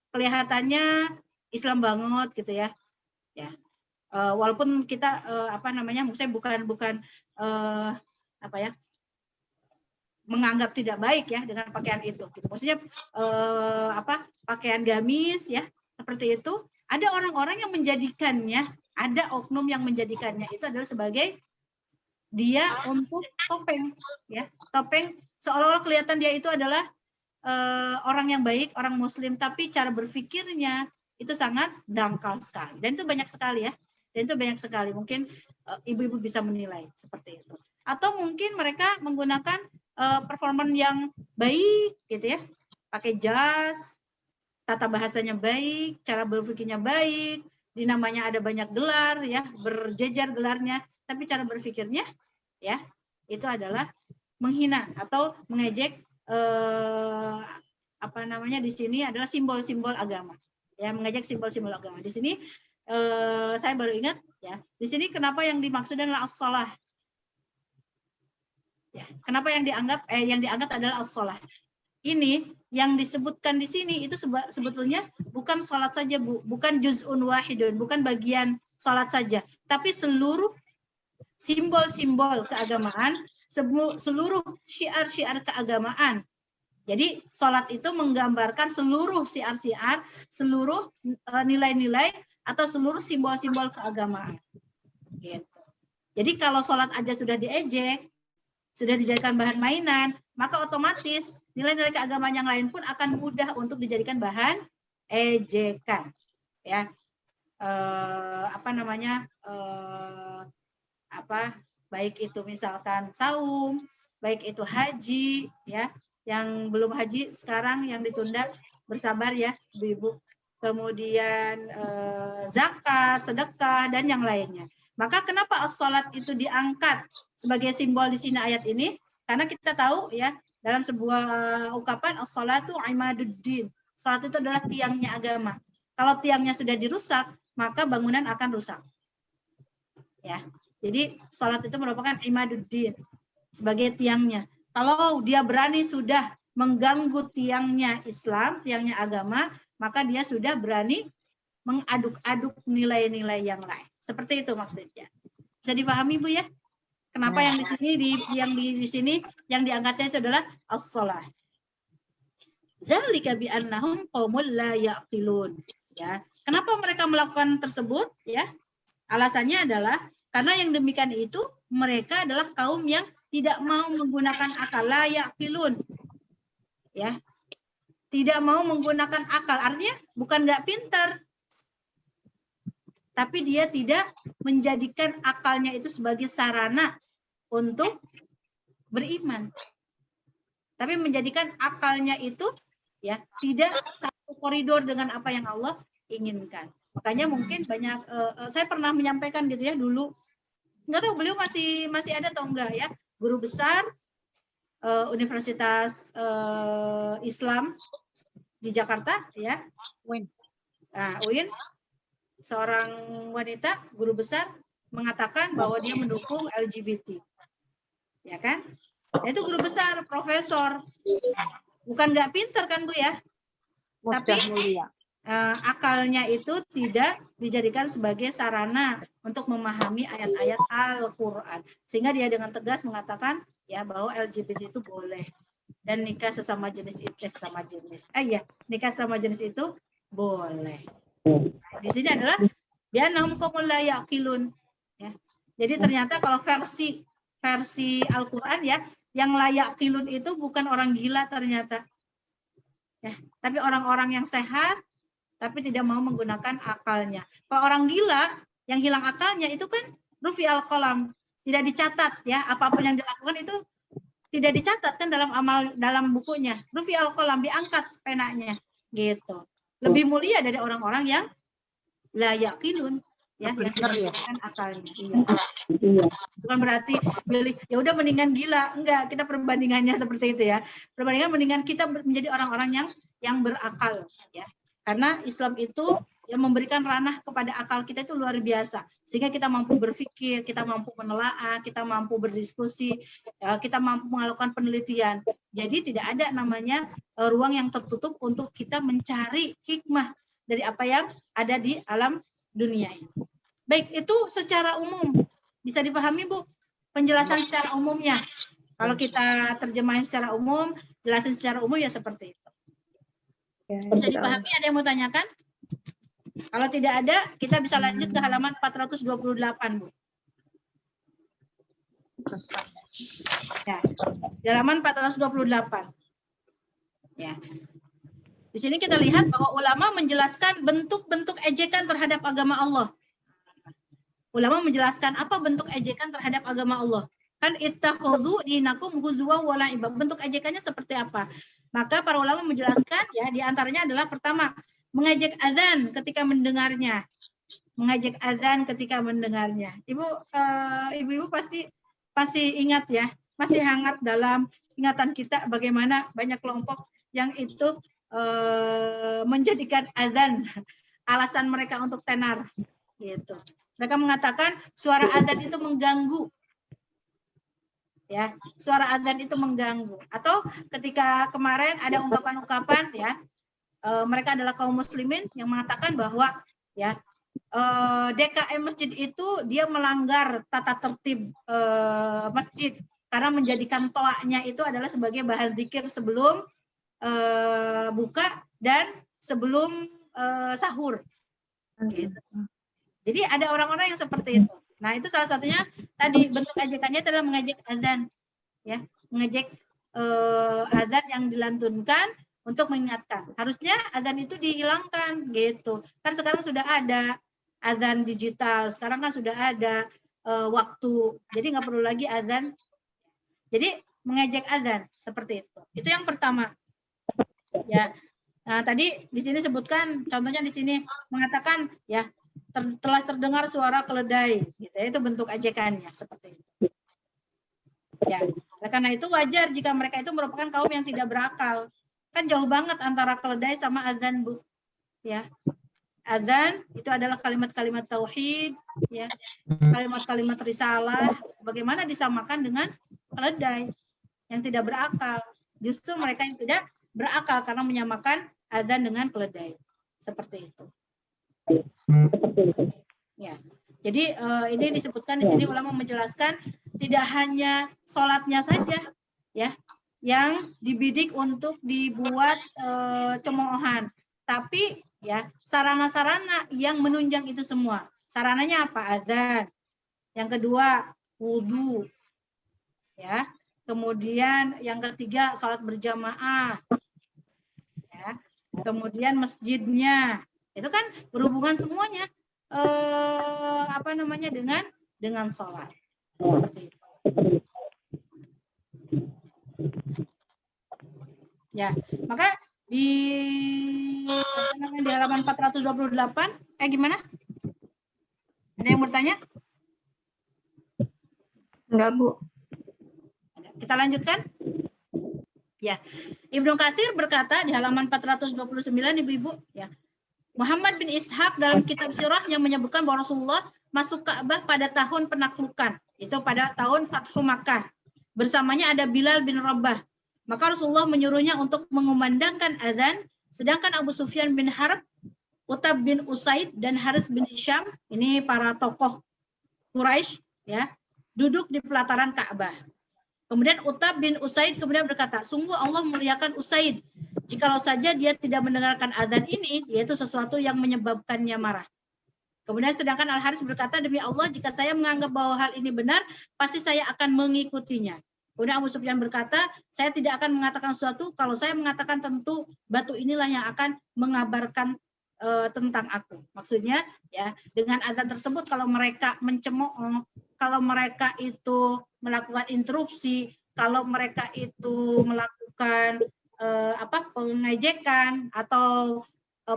B: kelihatannya Islam banget gitu ya. Ya. Walaupun kita maksudnya bukan menganggap tidak baik ya dengan pakaian itu. Gitu. Maksudnya pakaian gamis ya seperti itu. Ada orang-orang yang menjadikannya, ada oknum yang menjadikannya itu adalah sebagai dia untuk topeng, ya topeng seolah-olah kelihatan dia itu adalah orang yang baik, orang Muslim, tapi cara berpikirnya itu sangat dangkal sekali, dan itu banyak sekali ya, dan itu banyak sekali. Mungkin ibu-ibu bisa menilai seperti itu, atau mungkin mereka menggunakan performan yang baik, gitu ya, pakai jas. Tata bahasanya baik, cara berpikirnya baik, di namanya ada banyak gelar ya, berjejer gelarnya, tapi cara berpikirnya ya itu adalah menghina atau mengejek di sini adalah simbol-simbol agama. Ya, mengejek simbol-simbol agama. Di sini saya baru ingat ya, di sini kenapa yang dimaksud adalah as-shalah. Ya, kenapa yang diangkat adalah as-shalah. Ini yang disebutkan di sini itu sebetulnya bukan sholat saja Bu, bukan juz'un wahidun, bukan bagian sholat saja, tapi seluruh simbol-simbol keagamaan, seluruh syiar-syiar keagamaan. Jadi sholat itu menggambarkan seluruh syiar-syiar, seluruh nilai-nilai atau seluruh simbol-simbol keagamaan. Gitu. Jadi kalau sholat aja sudah diejek, sudah dijadikan bahan mainan, maka otomatis nilai-nilai keagamaan yang lain pun akan mudah untuk dijadikan bahan ejekan. Ya, baik itu misalkan saum, baik itu haji, ya, yang belum haji sekarang yang ditunda bersabar ya, ibu-ibu. Kemudian zakat, sedekah dan yang lainnya. Maka kenapa as-salat itu diangkat sebagai simbol di sini ayat ini? Karena kita tahu ya, dalam sebuah ungkapan as-salatu imaduddin. Salat itu adalah tiangnya agama. Kalau tiangnya sudah dirusak, maka bangunan akan rusak. Ya. Jadi salat itu merupakan imaduddin sebagai tiangnya. Kalau dia berani sudah mengganggu tiangnya Islam, tiangnya agama, maka dia sudah berani mengaduk-aduk nilai-nilai yang lain. Seperti itu maksudnya. Bisa dipahami Bu ya? Kenapa yang di sini yang diangkatnya itu adalah as-shalah. Dzalika bi annahum qaumul la yaqilun. Ya. Kenapa mereka melakukan tersebut? Ya. Alasannya adalah karena yang demikian itu mereka adalah kaum yang tidak mau menggunakan akal, la yaqilun. Ya. Tidak mau menggunakan akal, artinya bukan nggak pintar, tapi dia tidak menjadikan akalnya itu sebagai sarana untuk beriman. Tapi menjadikan akalnya itu ya tidak satu koridor dengan apa yang Allah inginkan. Makanya mungkin banyak saya pernah menyampaikan gitu ya dulu. Enggak tahu beliau masih ada atau enggak ya, guru besar Universitas Islam di Jakarta ya.
D: Win.
B: Nah, UIN, seorang wanita guru besar mengatakan bahwa dia mendukung LGBT. Ya kan? Nah, itu guru besar, profesor. Bukan nggak pintar kan Bu ya? Tapi
D: Mulia.
B: akalnya itu tidak dijadikan sebagai sarana untuk memahami ayat-ayat Al-Quran. Sehingga dia dengan tegas mengatakan ya bahwa LGBT itu boleh. Dan nikah sesama jenis nikah sesama jenis itu boleh. Nah, di sini adalah bi'annahum qaumun la yaqilun. Ya. Jadi ternyata kalau versi Al-Quran ya, yang layak kilun itu bukan orang gila ternyata. Ya, tapi orang-orang yang sehat, tapi tidak mau menggunakan akalnya. Kalau orang gila, yang hilang akalnya itu kan rufi al-qalam. Tidak dicatat ya, apapun yang dilakukan itu tidak dicatat kan dalam bukunya. Rufi al-qalam, diangkat penanya. Gitu. Lebih mulia dari orang-orang yang layak kilun. Ya, yang tidak menggunakan akalnya. Iya. Bukan berarti pilih ya udah mendingan gila, enggak, kita perbandingannya seperti itu ya. Perbandingan mendingan kita menjadi orang-orang yang berakal ya. Karena Islam itu yang memberikan ranah kepada akal kita itu luar biasa. Sehingga kita mampu berpikir, kita mampu menelaah, kita mampu berdiskusi, kita mampu melakukan penelitian. Jadi tidak ada namanya ruang yang tertutup untuk kita mencari hikmah dari apa yang ada di alam dunia ini. Baik, itu secara umum. Bisa dipahami, Bu? Penjelasan secara umumnya. Kalau kita terjemahin secara umum, jelasin secara umum ya seperti itu. Bisa dipahami? Ada yang mau tanyakan? Kalau tidak ada, kita bisa lanjut ke halaman 428, Bu. Ya, di halaman 428. Ya. Di sini kita lihat bahwa ulama menjelaskan bentuk-bentuk ejekan terhadap agama Allah. Ulama menjelaskan apa bentuk ejekan terhadap agama Allah. Kan ittakhadhu dinakum huzwa wa la'iba. Bentuk ejekannya seperti apa? Maka para ulama menjelaskan ya di antaranya adalah pertama, mengejek azan ketika mendengarnya. Mengejek azan ketika mendengarnya. Ibu-ibu pasti ingat ya, masih hangat dalam ingatan kita bagaimana banyak kelompok yang itu menjadikan azan alasan mereka untuk tenar gitu. Mereka mengatakan suara adzan itu mengganggu. Ya, suara adzan itu mengganggu. Atau ketika kemarin ada ungkapan-ungkapan ya, mereka adalah kaum muslimin yang mengatakan bahwa ya DKM masjid itu dia melanggar tata tertib masjid karena menjadikan toaknya itu adalah sebagai bahan zikir sebelum buka dan sebelum sahur. Gitu. Jadi ada orang-orang yang seperti itu. Nah, itu salah satunya tadi bentuk ejekannya adalah mengejek azan, ya, mengejek azan yang dilantunkan untuk mengingatkan. Harusnya azan itu dihilangkan, gitu. Kan sekarang sudah ada azan digital, sekarang kan sudah ada waktu, jadi nggak perlu lagi azan. Jadi mengejek azan seperti itu. Itu yang pertama. Ya. Nah, tadi di sini sebutkan, contohnya di sini mengatakan ya. Telah terdengar suara keledai, gitu. Itu bentuk ejekannya seperti itu. Ya, karena itu wajar jika mereka itu merupakan kaum yang tidak berakal. Kan jauh banget antara keledai sama azan, Bu. Ya, azan itu adalah kalimat-kalimat tauhid, ya, kalimat-kalimat risalah. Bagaimana disamakan dengan keledai yang tidak berakal? Justru mereka yang tidak berakal karena menyamakan azan dengan keledai, seperti itu. Ya, jadi ini disebutkan di sini ulama menjelaskan tidak hanya sholatnya saja, ya, yang dibidik untuk dibuat cemoohan, tapi ya sarana-sarana yang menunjang itu semua. Sarananya apa? Azan. Yang kedua, wudu. ya. Kemudian yang ketiga salat berjamaah, ya. Kemudian masjidnya, itu kan berhubungan semuanya dengan sholat. Seperti itu. Ya, maka di halaman 428, gimana? Ada yang bertanya?
C: Enggak, Bu.
B: Kita lanjutkan. Ya, Ibnu Katsir berkata di halaman 429, Ibu-ibu, ya. Muhammad bin Ishaq dalam kitab sirahnya menyebutkan bahwa Rasulullah masuk Ka'bah pada tahun penaklukan, itu pada tahun Fathu Makkah. Bersamanya ada Bilal bin Rabah. Maka Rasulullah menyuruhnya untuk mengumandangkan azan, sedangkan Abu Sufyan bin Harb, Utab bin Usaid, dan Harith bin Hisham, ini para tokoh Quraisy, ya, duduk di pelataran Ka'bah. Kemudian Utab bin Usaid kemudian berkata, sungguh Allah memuliakan Usaid. Jikalau saja dia tidak mendengarkan azan ini, yaitu sesuatu yang menyebabkannya marah. Kemudian sedangkan Al-Haris berkata, demi Allah, jika saya menganggap bahwa hal ini benar, pasti saya akan mengikutinya. Kemudian Abu Sufyan berkata, saya tidak akan mengatakan sesuatu, kalau saya mengatakan tentu batu inilah yang akan mengabarkan tentang aku. Maksudnya, ya, dengan azan tersebut kalau mereka mencemooh, kalau mereka itu melakukan interupsi, kalau mereka itu melakukan pengejekan atau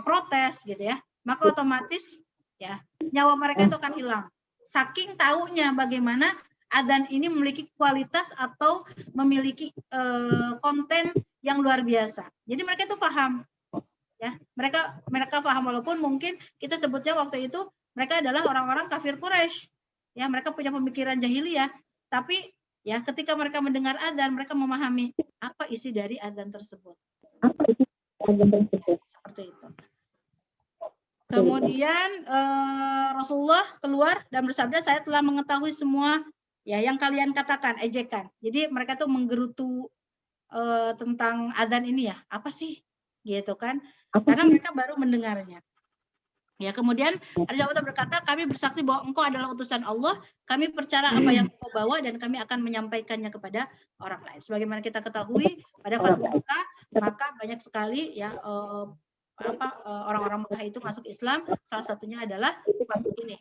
B: protes gitu ya, maka otomatis ya nyawa mereka itu akan hilang. Saking taunya bagaimana adzan ini memiliki kualitas atau memiliki konten yang luar biasa. Jadi mereka itu paham, ya, mereka paham, walaupun mungkin kita sebutnya waktu itu mereka adalah orang-orang kafir Quraisy, ya, mereka punya pemikiran jahiliyah, tapi ya ketika mereka mendengar adzan, mereka memahami apa isi dari adzan tersebut. Seperti itu. Kemudian Rasulullah keluar dan bersabda, saya telah mengetahui semua ya yang kalian katakan, ejekan. Jadi mereka tuh menggerutu tentang adzan ini ya, apa sih? Gitu kan? Karena mereka baru mendengarnya. Ya, kemudian ada sahabat berkata, kami bersaksi bahwa engkau adalah utusan Allah, kami percaya apa yang engkau bawa dan kami akan menyampaikannya kepada orang lain. Sebagaimana kita ketahui pada Fathu Makkah, maka banyak sekali ya orang-orang Makkah itu masuk Islam. Salah satunya adalah ini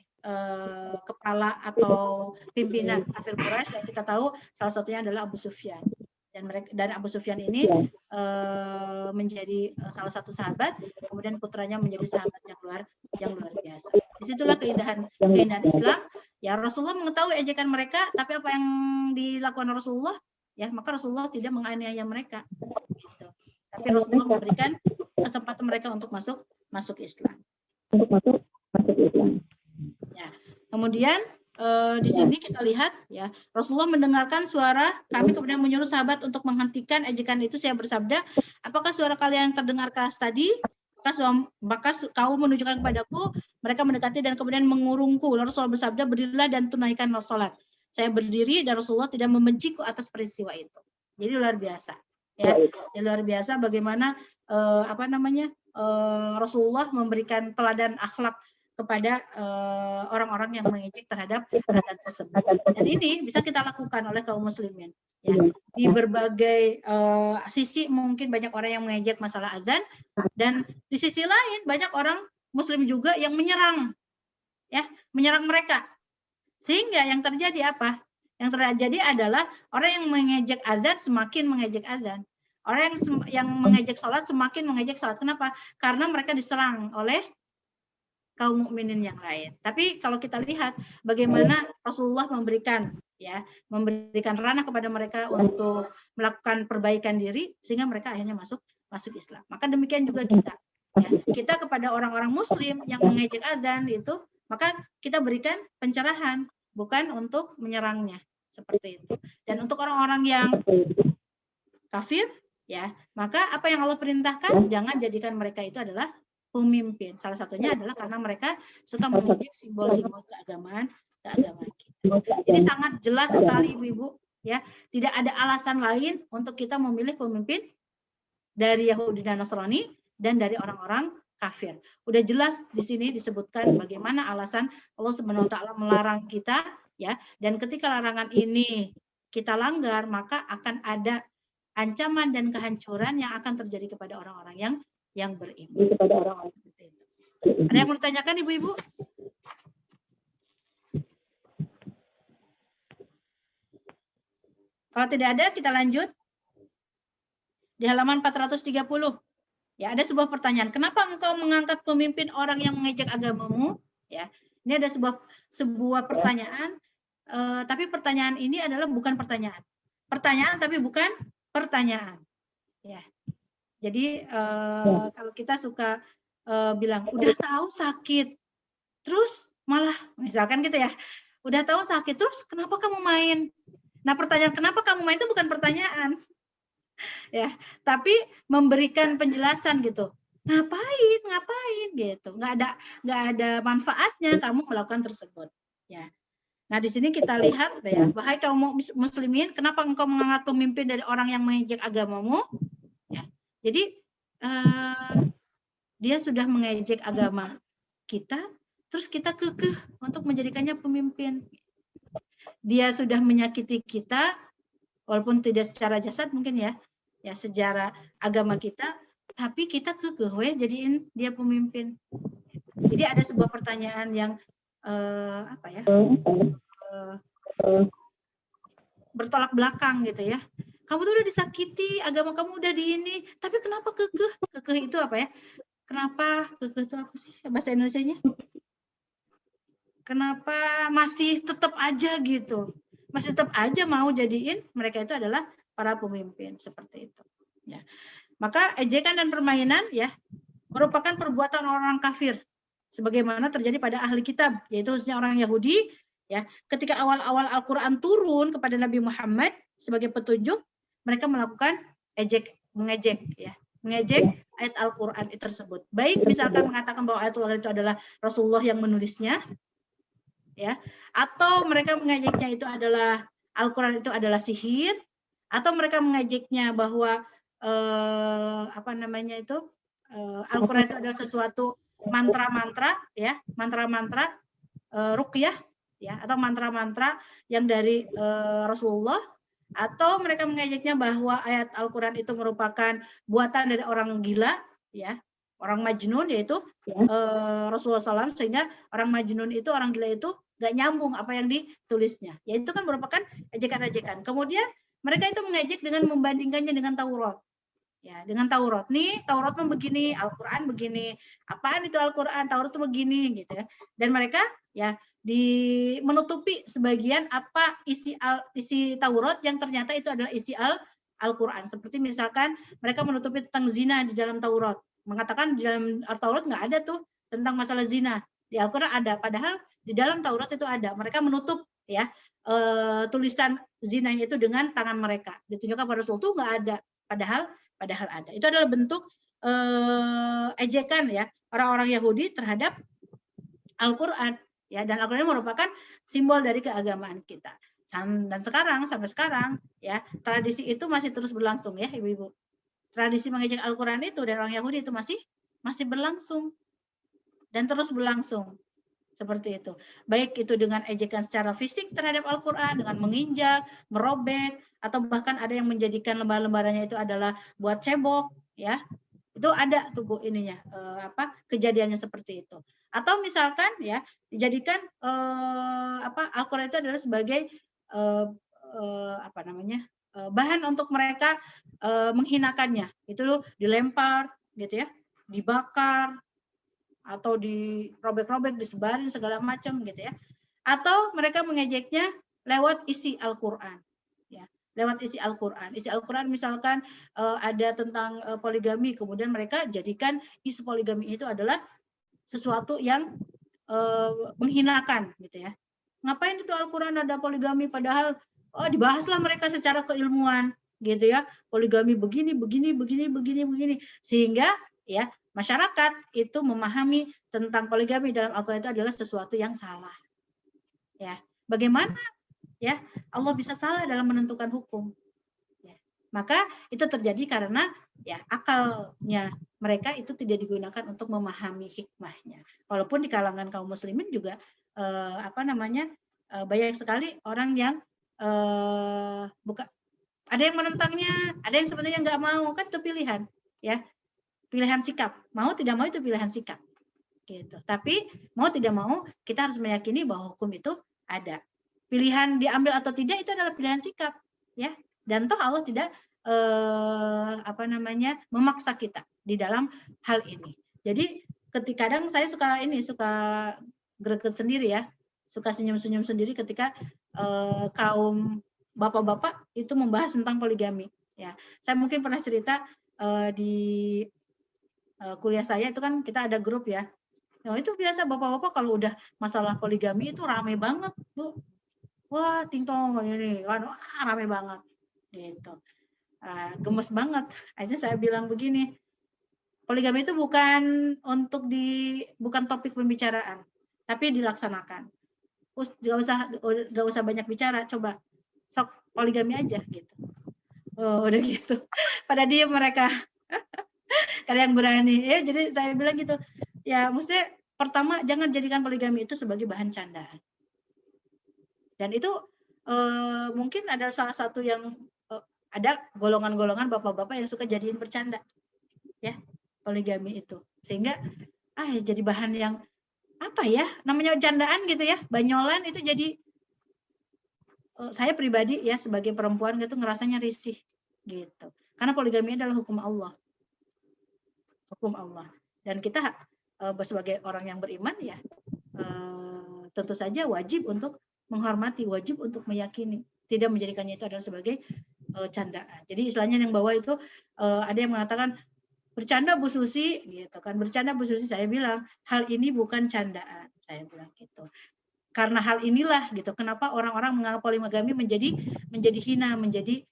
B: kepala atau pimpinan kafir Quraisy yang kita tahu salah satunya adalah Abu Sufyan. Dan Abu Sufyan ini menjadi salah satu sahabat, kemudian putranya menjadi sahabat yang luar biasa. Disitulah keindahan Islam. Ya, Rasulullah mengetahui ejekan mereka, tapi apa yang dilakukan Rasulullah, ya maka Rasulullah tidak menganiaya mereka. Gitu. Tapi Rasulullah memberikan kesempatan mereka untuk masuk Islam. Ya. Kemudian di sini kita lihat ya Rasulullah mendengarkan suara kami, kemudian menyuruh sahabat untuk menghentikan ejekan itu. Saya bersabda, apakah suara kalian terdengar keras tadi? Maka kau menunjukkan kepadaku. Mereka mendekati dan kemudian mengurungku. Lalu Rasulullah bersabda, berdirilah dan tunaikanlah sholat. Saya berdiri dan Rasulullah tidak membenciku atas peristiwa itu. Jadi luar biasa. Ya, luar biasa bagaimana Rasulullah memberikan teladan akhlak kepada orang-orang yang mengejek terhadap adzan tersebut. Dan ini bisa kita lakukan oleh kaum muslimin. Ya, di berbagai sisi mungkin banyak orang yang mengejek masalah adzan, dan di sisi lain banyak orang muslim juga yang menyerang mereka. Sehingga yang terjadi apa? Yang terjadi adalah orang yang mengejek adzan semakin mengejek adzan. Orang yang mengejek sholat semakin mengejek sholat. Kenapa? Karena mereka diserang oleh kaum mukminin yang lain. Tapi kalau kita lihat bagaimana Rasulullah memberikan ranah kepada mereka untuk melakukan perbaikan diri sehingga mereka akhirnya masuk Islam. Maka demikian juga kita. Ya, kita kepada orang-orang muslim yang mengejek adzan itu, maka kita berikan pencerahan, bukan untuk menyerangnya, seperti itu. Dan untuk orang-orang yang kafir, ya, maka apa yang Allah perintahkan, jangan jadikan mereka itu adalah pemimpin. Salah satunya adalah karena mereka suka mengejek simbol-simbol keagamaan kita. Jadi sangat jelas sekali Ibu-ibu, ya, tidak ada alasan lain untuk kita memilih pemimpin dari Yahudi dan Nasrani dan dari orang-orang kafir. Udah jelas di sini disebutkan bagaimana alasan Allah Subhanahu wa taala melarang kita, ya. Dan ketika larangan ini kita langgar, maka akan ada ancaman dan kehancuran yang akan terjadi kepada orang-orang yang beriman. Ada yang mau ditanyakan ibu-ibu? Kalau tidak ada, kita lanjut. Di halaman 430. Ya, ada sebuah pertanyaan. Kenapa engkau mengangkat pemimpin orang yang mengejek agamamu? Ya, ini ada sebuah pertanyaan. Tapi pertanyaan ini adalah bukan pertanyaan. Pertanyaan tapi bukan pertanyaan. Ya. Jadi kalau kita suka bilang udah tahu sakit, terus malah misalkan gitu ya, udah tahu sakit, terus kenapa kamu main? Nah, pertanyaan kenapa kamu main itu bukan pertanyaan. Ya, tapi memberikan penjelasan gitu. Ngapain gitu. Nggak ada manfaatnya kamu melakukan tersebut. Ya. Nah, di sini kita lihat ya, wahai kaum muslimin, kenapa engkau mengangkat pemimpin dari orang yang mengejek agamamu? Ya. Jadi dia sudah mengejek agama kita, terus kita kekeh untuk menjadikannya pemimpin. Dia sudah menyakiti kita, walaupun tidak secara jasad mungkin ya secara agama kita, tapi kita kekeh jadiin dia pemimpin. Jadi ada sebuah pertanyaan yang bertolak belakang gitu ya. Kamu tuh udah disakiti, agama kamu udah di ini, tapi kenapa kekeh? Kekeh itu apa ya? Kenapa kekeh itu apa sih bahasa Indonesianya? Kenapa masih tetap aja gitu? Masih tetap aja mau jadiin mereka itu adalah para pemimpin seperti itu. Ya. Maka ejekan dan permainan ya merupakan perbuatan orang kafir, sebagaimana terjadi pada ahli kitab, yaitu khususnya orang Yahudi. Ya, ketika awal-awal Al-Quran turun kepada Nabi Muhammad sebagai petunjuk, mereka melakukan mengejek ayat Al-Quran tersebut. Baik misalkan mengatakan bahwa ayat Al-Quran itu adalah Rasulullah yang menulisnya, ya, atau mereka mengejeknya itu adalah Al-Quran itu adalah sihir, atau mereka mengejeknya bahwa Al-Quran itu adalah sesuatu mantra-mantra, ya, mantra-mantra ruqyah, ya, atau mantra-mantra yang dari Rasulullah, atau mereka mengejeknya bahwa ayat Al-Quran itu merupakan buatan dari orang gila, ya, orang majnun, yaitu Rasulullah SAW, sehingga orang majnun itu, orang gila itu nggak nyambung apa yang ditulisnya. Ya, itu kan merupakan ejekan-ejekan. Kemudian mereka itu mengejek dengan membandingkannya dengan Taurat. Ya, dengan Taurat. Nih, Taurat mah begini, Al-Quran begini. Apaan itu Al-Quran? Taurat itu begini, gitu ya. Dan mereka ya menutupi sebagian apa isi Taurat yang ternyata itu adalah isi Al-Quran. Seperti misalkan mereka menutupi tentang zina di dalam Taurat. Mengatakan di dalam Taurat nggak ada tuh tentang masalah zina. Di Al-Quran ada. Padahal di dalam Taurat itu ada. Mereka menutup ya tulisan zinanya itu dengan tangan mereka. Ditunjukkan pada Rasul itu nggak ada. Padahal ada. Itu adalah bentuk ejekan ya orang-orang Yahudi terhadap Al-Quran, ya, dan Al-Quran merupakan simbol dari keagamaan kita. Dan sampai sekarang ya tradisi itu masih terus berlangsung ya ibu-ibu. Tradisi mengejek Al-Quran itu dari orang Yahudi itu masih berlangsung dan terus berlangsung. Seperti itu. Baik itu dengan ejekan secara fisik terhadap Al-Quran, dengan menginjak, merobek, atau bahkan ada yang menjadikan lembar-lembarannya itu adalah buat cebok, ya. Itu ada tuh Bu ininya, kejadiannya seperti itu. Atau misalkan ya dijadikan Al-Quran itu adalah sebagai bahan untuk mereka menghinakannya. Itu loh dilempar gitu ya, dibakar, atau dirobek-robek, disebarin segala macam gitu ya. Atau mereka mengejeknya lewat isi Al-Quran. Ya, lewat isi Al-Quran. Isi Al-Quran misalkan ada tentang poligami, kemudian mereka jadikan isi poligami itu adalah sesuatu yang menghinakan gitu ya. Ngapain itu Al-Quran ada poligami, padahal dibahaslah mereka secara keilmuan gitu ya. Poligami begini, sehingga ya masyarakat itu memahami tentang poligami dalam Al-Quran itu adalah sesuatu yang salah. Ya, bagaimana ya Allah bisa salah dalam menentukan hukum? Ya. Maka itu terjadi karena ya akalnya mereka itu tidak digunakan untuk memahami hikmahnya. Walaupun di kalangan kaum muslimin juga banyak sekali orang yang Ada yang menentangnya, ada yang sebenarnya nggak mau, kan itu pilihan, ya. Pilihan sikap. Mau tidak mau itu pilihan sikap. Gitu. Tapi mau tidak mau kita harus meyakini bahwa hukum itu ada. Pilihan diambil atau tidak itu adalah pilihan sikap, ya. Dan toh Allah tidak memaksa kita di dalam hal ini. Jadi kadang saya suka greget sendiri ya, suka senyum-senyum sendiri ketika kaum bapak-bapak itu membahas tentang poligami. Ya, saya mungkin pernah cerita di kuliah saya itu kan kita ada grup ya. Nah, itu biasa bapak-bapak kalau udah masalah poligami itu rame banget, Bu. Wah, tingtong ini, wah rame banget. Gitu. Gemes banget. Akhirnya saya bilang begini, poligami itu bukan topik pembicaraan, tapi dilaksanakan. Gak usah banyak bicara, coba sok poligami aja gitu. Oh, udah gitu. Pada diem mereka. Ada yang berani. Jadi saya bilang gitu. Ya, maksudnya pertama jangan jadikan poligami itu sebagai bahan candaan. Dan itu mungkin ada salah satu yang ada golongan-golongan bapak-bapak yang suka jadiin bercanda. Ya, poligami itu. Sehingga jadi bahan yang apa ya? Namanya candaan gitu ya. Banyolan itu jadi saya pribadi ya sebagai perempuan gitu ngerasanya risih gitu. Karena poligami adalah hukum Allah. Hukum Allah. Dan kita sebagai orang yang beriman ya tentu saja wajib untuk menghormati, wajib untuk meyakini, tidak menjadikannya itu adalah sebagai candaan. Jadi istilahnya yang bawah itu ada yang mengatakan bercanda Bu Susi gitu kan. Bercanda Bu Susi, saya bilang hal ini bukan candaan. Saya bilang gitu. Karena hal inilah gitu, kenapa orang-orang menganggap poligami menjadi hina, menjadi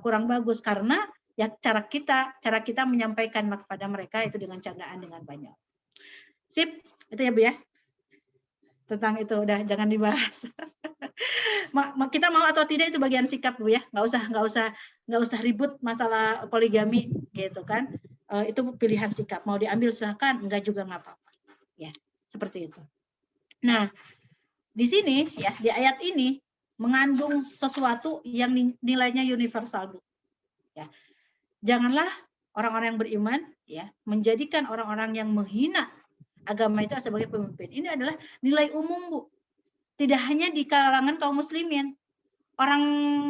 B: kurang bagus, karena ya cara kita menyampaikan kepada mereka itu dengan candaan, dengan banyak. Sip, itu ya Bu ya. Tentang itu udah jangan dibahas. Kita mau atau tidak itu bagian sikap Bu ya. Nggak usah ribut masalah poligami gitu kan. Itu pilihan sikap. Mau diambil silakan, enggak juga nggak apa-apa. Ya, seperti itu. Nah, di sini ya di ayat ini mengandung sesuatu yang nilainya universal, Bu. Ya. Janganlah orang-orang yang beriman ya menjadikan orang-orang yang menghina agama itu sebagai pemimpin. Ini adalah nilai umum, Bu. Tidak hanya di kalangan kaum muslimin. Orang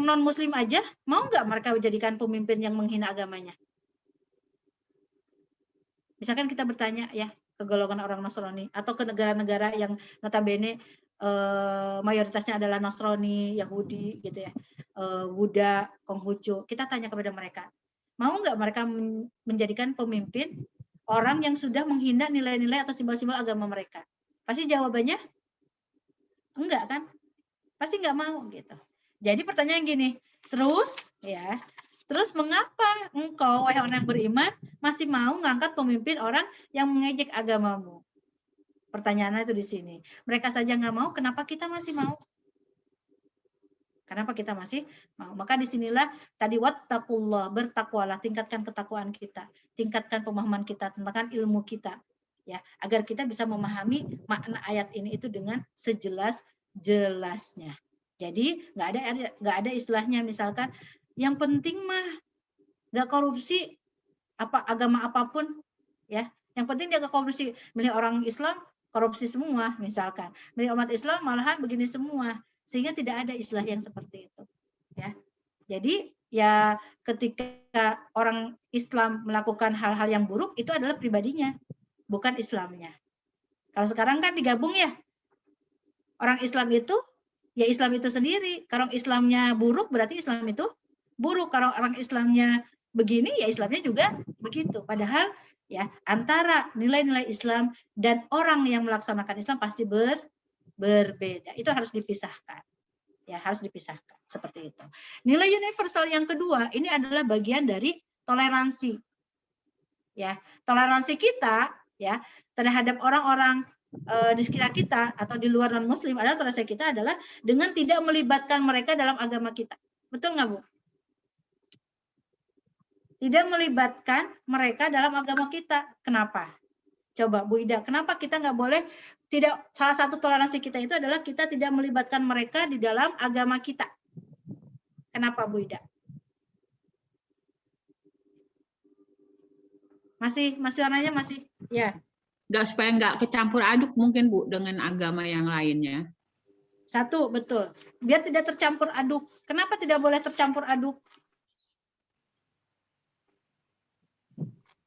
B: non muslim aja mau nggak mereka dijadikan pemimpin yang menghina agamanya? Misalkan kita bertanya ya ke golongan orang Nasrani atau ke negara-negara yang notabene mayoritasnya adalah Nasrani, Yahudi gitu ya, Buddha, Konghucu. Kita tanya kepada mereka, mau nggak mereka menjadikan pemimpin orang yang sudah menghina nilai-nilai atau simbol-simbol agama mereka? Pasti jawabannya enggak kan? Pasti nggak mau gitu. Jadi pertanyaan gini, terus mengapa engkau wahai orang yang beriman masih mau ngangkat pemimpin orang yang mengejek agamamu? Pertanyaannya itu di sini. Mereka saja nggak mau, kenapa kita masih mau? Kenapa kita masih mau? Maka disinilah tadi wattaqullah, bertakwalah, tingkatkan ketakwaan kita, tingkatkan pemahaman kita, tentang ilmu kita, ya, agar kita bisa memahami makna ayat ini itu dengan sejelas-jelasnya. Jadi nggak ada istilahnya misalkan yang penting mah nggak korupsi agama apapun, ya. Yang penting dia nggak korupsi. Milih orang Islam korupsi semua misalkan, milih umat Islam malahan begini semua, sehingga tidak ada istilah yang seperti itu, ya. Jadi ya ketika orang Islam melakukan hal-hal yang buruk itu adalah pribadinya, bukan Islamnya. Kalau sekarang kan digabung ya, orang Islam itu ya Islam itu sendiri. Kalau Islamnya buruk berarti Islam itu buruk. Kalau orang Islamnya begini ya Islamnya juga begitu. Padahal ya antara nilai-nilai Islam dan orang yang melaksanakan Islam pasti berbeda. Itu harus dipisahkan. Ya, harus dipisahkan seperti itu. Nilai universal yang kedua ini adalah bagian dari toleransi. Ya, toleransi kita ya terhadap orang-orang di sekitar kita atau di luar non muslim adalah toleransi kita adalah dengan tidak melibatkan mereka dalam agama kita. Betul nggak, Bu? Tidak melibatkan mereka dalam agama kita. Kenapa? Coba Bu Ida, kenapa kita nggak boleh salah satu toleransi kita itu adalah kita tidak melibatkan mereka di dalam agama kita. Kenapa Bu Ida? Masih warnanya masih? Ya.
E: Supaya nggak kecampur aduk mungkin Bu dengan agama yang lainnya.
B: Satu, betul. Biar tidak tercampur aduk. Kenapa tidak boleh tercampur aduk?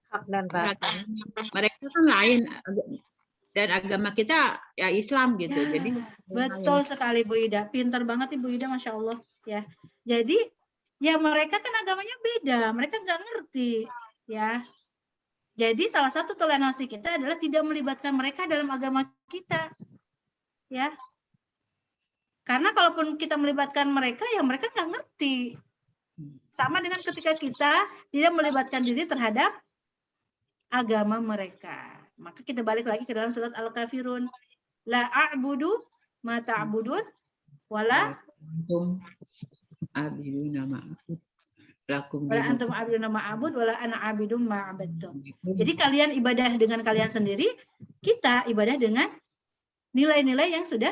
D: Hak dan batin.
E: Mereka kan lain dan agama kita ya Islam gitu.
B: Ya,
E: Jadi
B: betul sekali Bu Ida. Pintar banget Ibu Ida, Masya Allah. Ya, jadi ya mereka kan agamanya beda. Mereka nggak ngerti. Ya, jadi salah satu toleransi kita adalah tidak melibatkan mereka dalam agama kita. Ya, karena kalaupun kita melibatkan mereka, ya mereka nggak ngerti. Sama dengan ketika kita tidak melibatkan diri terhadap agama mereka. Maka kita balik lagi ke dalam surat Al-Kafirun. La a'budu ma ta'budun wala
E: antum abiduna ma'bud lakum
B: wala
E: dinukum.
B: antum abiduna ma'abud wala ana abidum ma'abadtum. Jadi kalian ibadah dengan kalian sendiri, kita ibadah dengan nilai-nilai yang sudah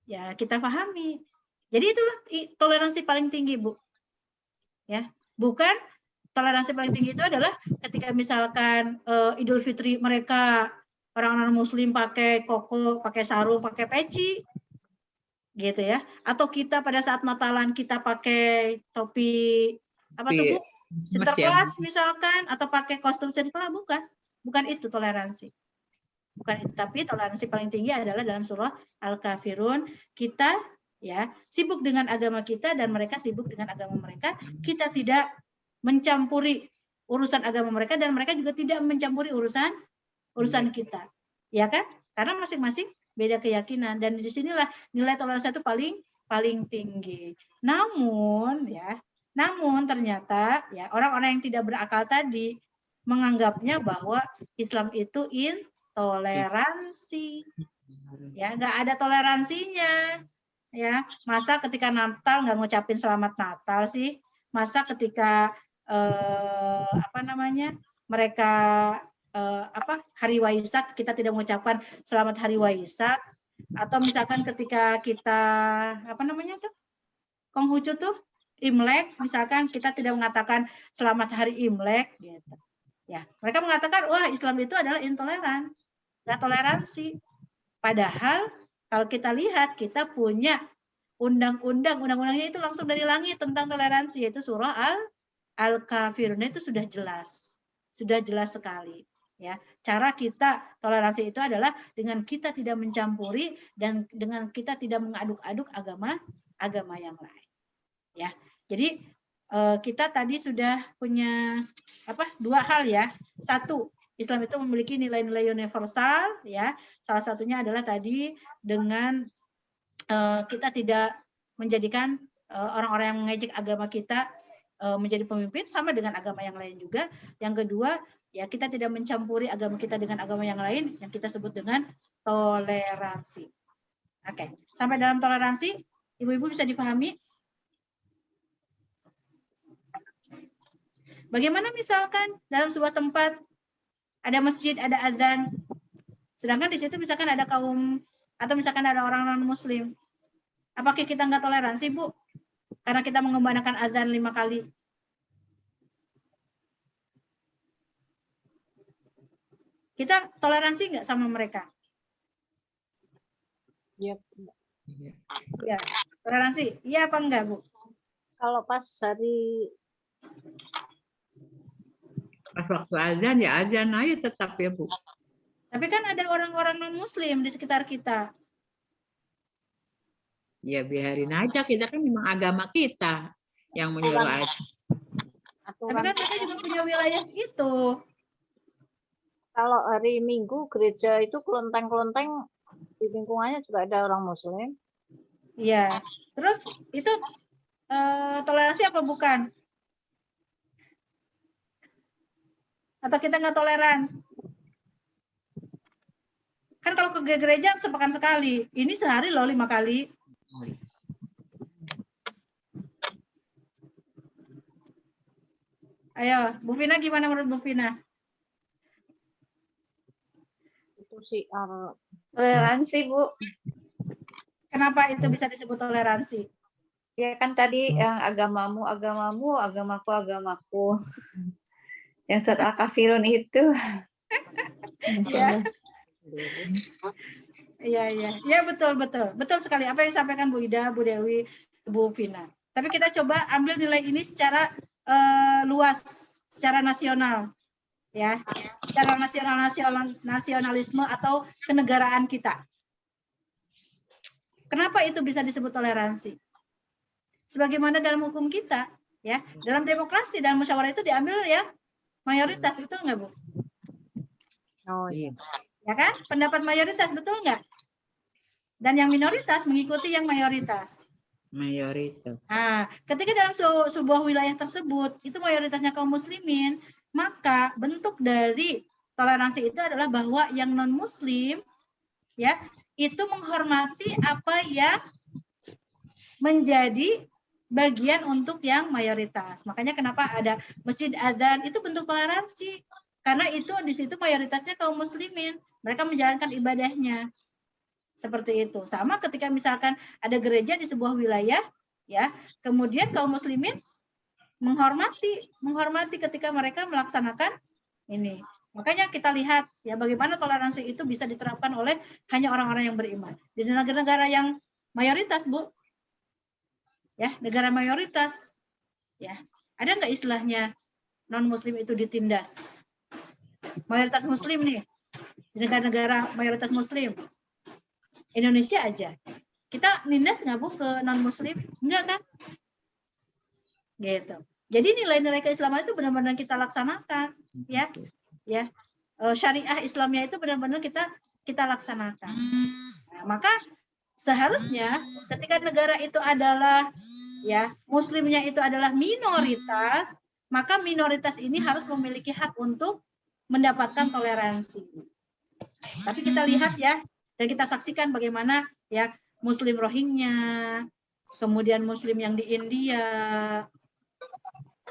B: ya kita pahami. Jadi itulah toleransi paling tinggi, Bu. Ya, bukan toleransi paling tinggi itu adalah ketika misalkan Idul Fitri mereka orang-orang Muslim pakai koko, pakai sarung, pakai peci, gitu ya. Atau kita pada saat Natalan kita pakai topi apa tuh Bu? Sinterklas misalkan, atau pakai kostum Sinterklas, bukan itu toleransi. Bukan itu, tapi toleransi paling tinggi adalah dalam surah Al-Kafirun. Kita ya sibuk dengan agama kita dan mereka sibuk dengan agama mereka. Kita tidak mencampuri urusan agama mereka dan mereka juga tidak mencampuri urusan kita. Ya kan? Karena masing-masing beda keyakinan dan disinilah nilai toleransi itu paling tinggi. Namun ternyata ya orang-orang yang tidak berakal tadi menganggapnya bahwa Islam itu intoleransi. Ya, nggak ada toleransinya. Ya, masa ketika Natal nggak ngucapin selamat Natal sih? Masa ketika mereka hari Waisak kita tidak mengucapkan selamat hari Waisak, atau misalkan ketika kita Konghucu tuh Imlek, misalkan kita tidak mengatakan selamat hari Imlek gitu. Ya, mereka mengatakan wah Islam itu adalah intoleran, nggak toleransi. Padahal kalau kita lihat kita punya undang-undangnya itu langsung dari langit tentang toleransi, yaitu surah Al-Kafirun. Itu sudah jelas sekali. Ya, cara kita toleransi itu adalah dengan kita tidak mencampuri dan dengan kita tidak mengaduk-aduk agama yang lain. Ya, jadi kita tadi sudah punya dua hal ya. Satu, Islam itu memiliki nilai-nilai universal ya. Salah satunya adalah tadi dengan kita tidak menjadikan orang-orang yang mengejek agama kita menjadi pemimpin, sama dengan agama yang lain juga. Yang kedua, ya kita tidak mencampuri agama kita dengan agama yang lain yang kita sebut dengan toleransi. Oke, sampai dalam toleransi, ibu-ibu bisa dipahami? Bagaimana misalkan dalam sebuah tempat ada masjid, ada azan, sedangkan di situ misalkan ada kaum atau misalkan ada orang non-muslim. Apakah kita nggak toleransi, Bu? Karena kita mengumandangkan azan 5 kali. Kita toleransi nggak sama mereka?
D: Ya,
B: Ya, toleransi. Iya apa enggak, Bu?
D: kalau pas hari
E: Pas waktu azan ya azan aja tetap ya Bu.
B: Tapi kan ada orang-orang non-muslim di sekitar kita.
E: Ya biarin aja, kita kan memang agama kita yang menyuruh aja.
B: Tapi
D: aturan,
B: kan mereka juga punya wilayah itu.
D: kalau hari Minggu gereja itu kelenteng-kelenteng di lingkungannya juga ada orang Muslim.
B: Iya. Terus itu toleransi apa bukan? Atau kita nggak toleran? Kan kalau ke gereja sepekan sekali, ini sehari loh 5 kali. Ayo, Bu Vina gimana menurut Bu Vina?
D: Itu sih
C: Toleransi, Bu.
B: Kenapa itu bisa disebut toleransi?
C: Ya kan tadi yang agamamu, agamamu, agamaku, agamaku. Yang surat Al-Kafirun itu. Masya
B: Ya,
C: Allah.
B: iya, betul sekali apa yang disampaikan Bu Ida, Bu Dewi, Bu Vina. Tapi kita coba ambil nilai ini secara luas, secara nasional, ya, secara nasionalisme atau kenegaraan kita. Kenapa itu bisa disebut toleransi? Sebagaimana dalam hukum kita, ya, dalam demokrasi, dalam musyawarah itu diambil ya mayoritas, betul nggak Bu?
D: Oh iya.
B: Ya kan? Pendapat mayoritas, betul nggak? Dan yang minoritas mengikuti yang mayoritas.
E: Mayoritas.
B: Nah, ketika dalam sebuah wilayah tersebut itu mayoritasnya kaum muslimin, maka bentuk dari toleransi itu adalah bahwa yang non muslim ya itu menghormati apa yang menjadi bagian untuk yang mayoritas. Makanya kenapa ada masjid adzan itu bentuk toleransi. Karena itu di situ mayoritasnya kaum muslimin, mereka menjalankan ibadahnya. Seperti itu. Sama ketika misalkan ada gereja di sebuah wilayah, ya, kemudian kaum muslimin menghormati ketika mereka melaksanakan ini. Makanya kita lihat ya bagaimana toleransi itu bisa diterapkan oleh hanya orang-orang yang beriman. Di negara-negara yang mayoritas, Bu. Ya, negara mayoritas. Ya, ada nggak istilahnya non muslim itu ditindas? Mayoritas muslim nih. Di negara-negara mayoritas muslim. Indonesia aja. Kita nindas nggak Bu ke non-muslim? Enggak kan? Gitu. Jadi nilai-nilai keislaman itu benar-benar kita laksanakan. Ya. Syariah Islamnya itu benar-benar kita laksanakan. Nah, maka seharusnya ketika negara itu adalah ya muslimnya itu adalah minoritas, maka minoritas ini harus memiliki hak untuk mendapatkan toleransi. Tapi kita lihat ya, dan kita saksikan bagaimana ya Muslim Rohingya, kemudian Muslim yang di India,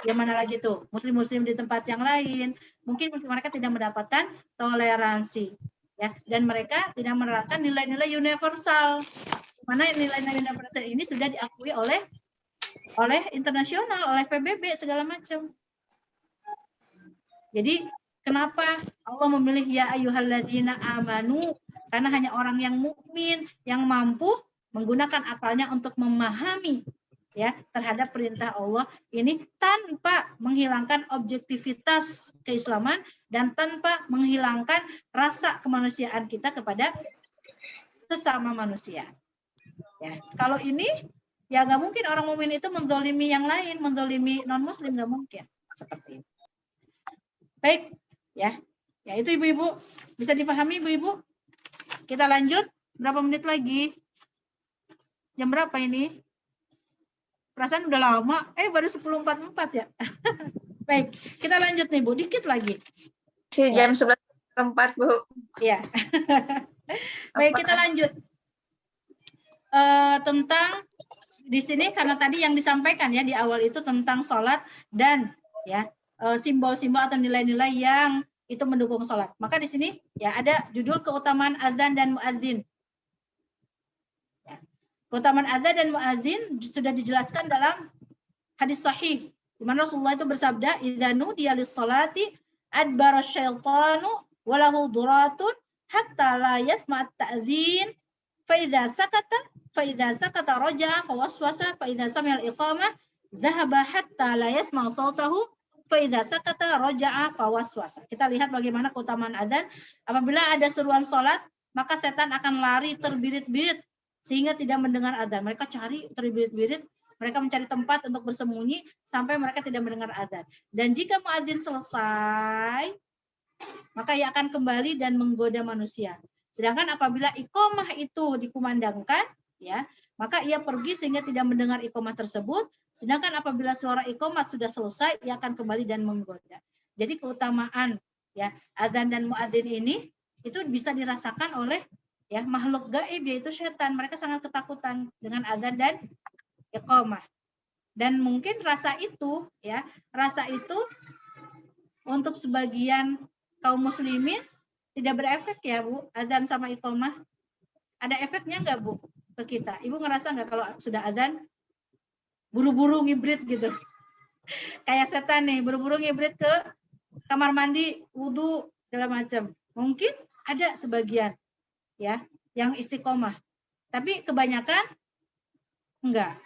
B: yang mana lagi tuh Muslim-Muslim di tempat yang lain, mungkin mereka tidak mendapatkan toleransi, ya, dan mereka tidak menerapkan nilai-nilai universal, mana nilai-nilai universal ini sudah diakui oleh internasional, oleh PBB segala macam. Jadi kenapa Allah memilih ya ayyuhalladzina amanu? Karena hanya orang yang mukmin yang mampu menggunakan akalnya untuk memahami ya terhadap perintah Allah ini tanpa menghilangkan objektivitas keislaman dan tanpa menghilangkan rasa kemanusiaan kita kepada sesama manusia. Ya, kalau ini ya nggak mungkin orang mukmin itu menzolimi yang lain, menzolimi non muslim, nggak mungkin seperti itu. Baik, ya itu ibu-ibu bisa dipahami ibu-ibu. Kita lanjut, berapa menit lagi? Jam berapa ini? Perasaan udah lama, baru 10.44 ya. Baik, kita lanjut nih Bu, dikit lagi.
C: Jam 11.04 Bu.
B: Ya. Baik, kita lanjut. Tentang di sini karena tadi yang disampaikan ya di awal itu tentang sholat dan ya simbol-simbol atau nilai-nilai yang itu mendukung sholat. Maka di sini ya ada judul keutamaan azan dan muadzin. Ya. Keutamaan azan dan muadzin sudah dijelaskan dalam hadis sahih di mana Rasulullah itu bersabda, "Idza nudiya lis-sholati adbara syaitanu wa lahu duratun hatta la yasma' at-ta'dzin fa idza sakata raja'a fa waswasa fa idza sami'a al-iqamah dhahaba hatta la yasma' sautahu faidza sakata raja'a fawaswasa." Kita lihat bagaimana keutamaan adzan. Apabila ada seruan salat, maka setan akan lari terbirit-birit sehingga tidak mendengar adzan. Mereka cari terbirit-birit, mereka mencari tempat untuk bersembunyi sampai mereka tidak mendengar adzan. Dan jika muadzin selesai, maka ia akan kembali dan menggoda manusia. Sedangkan apabila iqamah itu dikumandangkan, ya, maka ia pergi sehingga tidak mendengar iqamah tersebut. Sedangkan apabila suara iqamah sudah selesai, ia akan kembali dan menggoda. Jadi keutamaan ya adzan dan muadzin ini itu bisa dirasakan oleh ya makhluk gaib yaitu setan. Mereka sangat ketakutan dengan adzan dan iqamah. Dan mungkin rasa itu untuk sebagian kaum muslimin tidak berefek ya Bu, adzan sama iqamah. Ada efeknya nggak Bu ke kita? Ibu ngerasa nggak kalau sudah adzan buru-buru ngibrit gitu. Kayak setan nih, buru-buru ngibrit ke kamar mandi, wudhu, segala macam. Mungkin ada sebagian ya yang istiqomah, tapi kebanyakan enggak.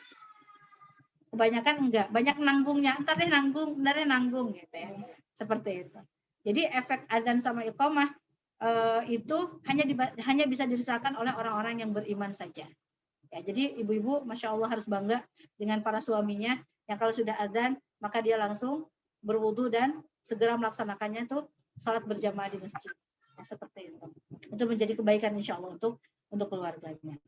B: Kebanyakan enggak, banyak nanggungnya, ntar deh nanggung gitu ya. Seperti itu. Jadi efek azan sama iqamah itu hanya bisa dirasakan oleh orang-orang yang beriman saja. Ya, jadi ibu-ibu Masya Allah harus bangga dengan para suaminya yang kalau sudah azan maka dia langsung berwudu dan segera melaksanakannya tuh salat berjamaah di masjid. Ya, seperti itu. Itu menjadi kebaikan insya Allah untuk keluarganya.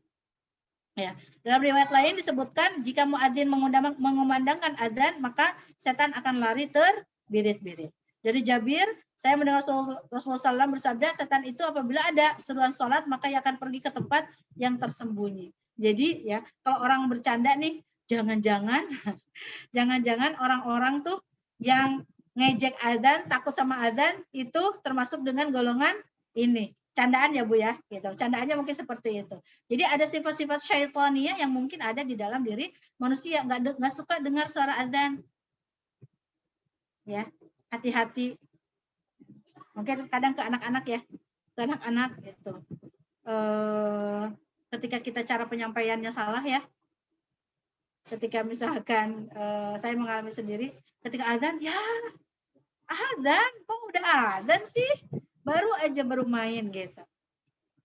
B: Ya, dalam riwayat lain disebutkan jika muadzin mengumandangkan azan maka setan akan lari terbirit-birit. Dari Jabir, saya mendengar Rasulullah SAW bersabda, setan itu apabila ada seruan sholat maka ia akan pergi ke tempat yang tersembunyi. Jadi ya kalau orang bercanda nih, jangan-jangan orang-orang tuh yang ngejek azan, takut sama azan itu termasuk dengan golongan ini. Candaan ya Bu ya, gitu. Candaannya mungkin seperti itu. Jadi ada sifat-sifat syaitaniyah yang mungkin ada di dalam diri manusia, nggak suka dengar suara azan. Ya, hati-hati. Mungkin kadang ke anak-anak ya, ke anak-anak gitu. Ketika kita cara penyampaiannya salah ya. Ketika misalkan saya mengalami sendiri, ketika azan, ya azan, kok udah azan sih? Baru main gitu.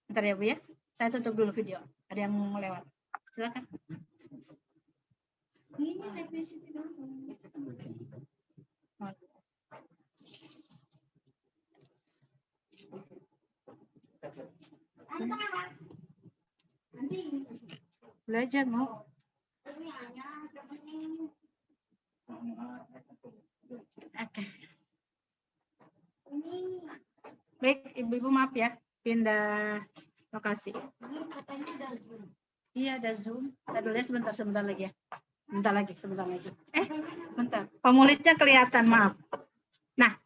B: Bentar ya Bu ya, saya tutup dulu video. Ada yang mau lewat. Silakan. Ini naik di sini dulu. Belajar mau. Oke. Baik, ibu-ibu maaf ya, pindah lokasi. Iya, ada Zoom. Kita dulu ya sebentar lagi ya. Sebentar lagi. Bentar. Penulisnya kelihatan, maaf. Nah,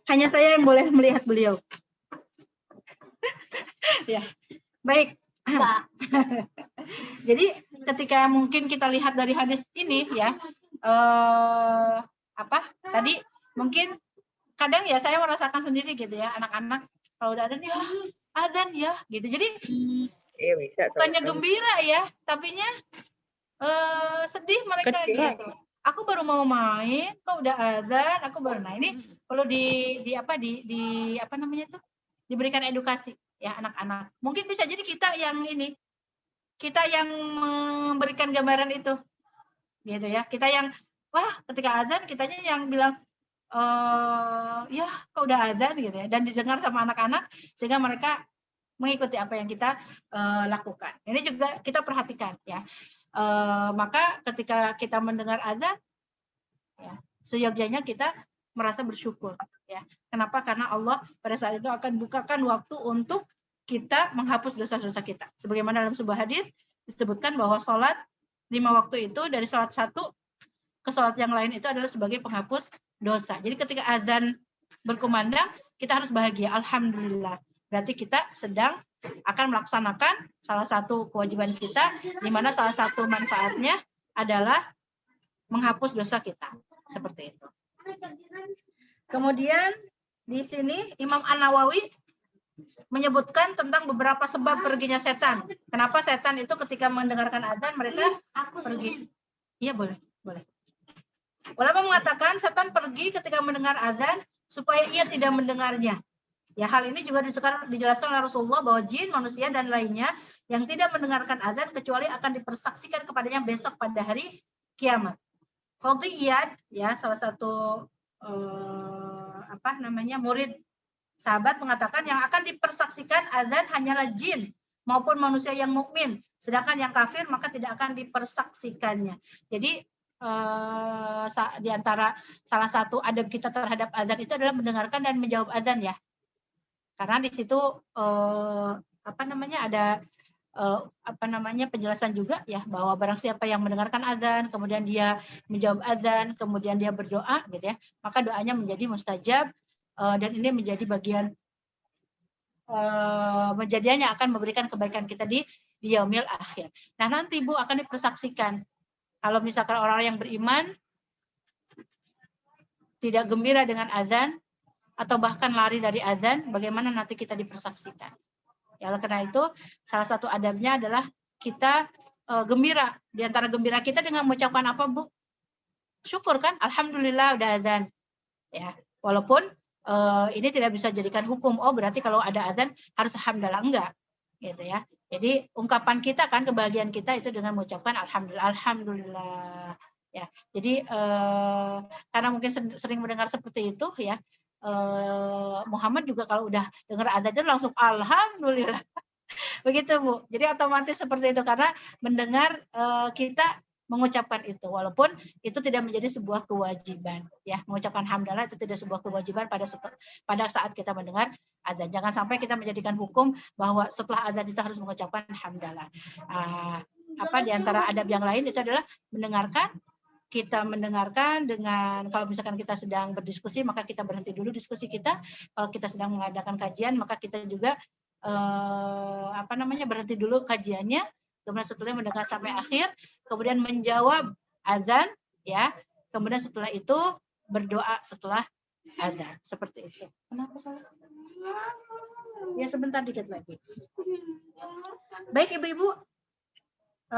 B: hanya saya yang boleh melihat beliau. Ya, baik. Jadi ketika mungkin kita lihat dari hadis ini ya, tadi mungkin kadang ya saya merasakan sendiri gitu ya, anak-anak kalau udah azan ya gitu. Jadi bukannya gembira ya, tapinya sedih mereka gitu. Aku baru mau main, kok udah azan, aku baru. Nah ini perlu diberikan edukasi ya anak-anak. Mungkin bisa jadi kita yang memberikan gambaran itu, gitu ya. Kita yang ketika azan kitanya yang bilang ya kok udah azan gitu ya, dan didengar sama anak-anak sehingga mereka mengikuti apa yang kita lakukan. Ini juga kita perhatikan ya. Maka ketika kita mendengar azan, ya, seyogyanya kita merasa bersyukur. Ya. Kenapa? Karena Allah pada saat itu akan bukakan waktu untuk kita menghapus dosa-dosa kita. Sebagaimana dalam sebuah hadis disebutkan bahwa sholat 5 waktu itu dari sholat satu ke sholat yang lain itu adalah sebagai penghapus dosa. Jadi ketika azan berkumandang, kita harus bahagia. Alhamdulillah. Berarti kita sedang akan melaksanakan salah satu kewajiban kita, di mana salah satu manfaatnya adalah menghapus dosa kita. Seperti itu. Kemudian di sini Imam An-Nawawi menyebutkan tentang beberapa sebab perginya setan. Kenapa setan itu ketika mendengarkan azan mereka pergi? Iya boleh. Ulama mengatakan setan pergi ketika mendengar azan supaya ia tidak mendengarnya. Ya, hal ini juga dijelaskan oleh Rasulullah bahwa jin, manusia dan lainnya yang tidak mendengarkan azan kecuali akan dipersaksikan kepadanya besok pada hari kiamat. Qadhi Iyad, ya salah satu murid sahabat mengatakan yang akan dipersaksikan azan hanyalah jin maupun manusia yang mukmin, sedangkan yang kafir maka tidak akan dipersaksikannya. Jadi di antara salah satu adab kita terhadap azan itu adalah mendengarkan dan menjawab azan ya. Karena di situ ada penjelasan juga ya bahwa barang siapa yang mendengarkan azan, kemudian dia menjawab azan, kemudian dia berdoa gitu ya, maka doanya menjadi mustajab dan ini menjadi bagian menjadinya akan memberikan kebaikan kita di yaumil akhir. Nah, nanti Bu akan dipersaksikan Kalau misalkan orang yang beriman tidak gembira dengan azan atau bahkan lari dari azan, bagaimana nanti kita dipersaksikan? Ya, karena itu salah satu adabnya adalah kita gembira. Di antara gembira kita dengan mengucapkan apa, Bu? Syukur kan? Alhamdulillah udah azan. Ya, walaupun ini tidak bisa jadikan hukum. Oh, berarti kalau ada azan harus alhamdulillah, enggak. Gitu ya. Jadi ungkapan kita kan, kebahagiaan kita itu dengan mengucapkan alhamdulillah, alhamdulillah. Ya, jadi karena mungkin sering mendengar seperti itu ya, Muhammad juga kalau udah dengar azan itu langsung alhamdulillah. Begitu, Bu. Jadi otomatis seperti itu karena mendengar kita mengucapkan itu, walaupun itu tidak menjadi sebuah kewajiban, ya, mengucapkan hamdalah itu tidak sebuah kewajiban pada saat kita mendengar azan. Jangan sampai kita menjadikan hukum bahwa setelah azan itu harus mengucapkan hamdalah. Di antara adab yang lain itu adalah kita mendengarkan dengan, kalau misalkan kita sedang berdiskusi maka kita berhenti dulu diskusi kita. Kalau kita sedang mengadakan kajian maka kita juga berhenti dulu kajiannya, kemudian setelah mendengar sampai akhir, kemudian menjawab azan, ya, kemudian setelah itu berdoa setelah azan, seperti itu. Kenapa salah? Ya, sebentar dikit lagi. Baik ibu-ibu,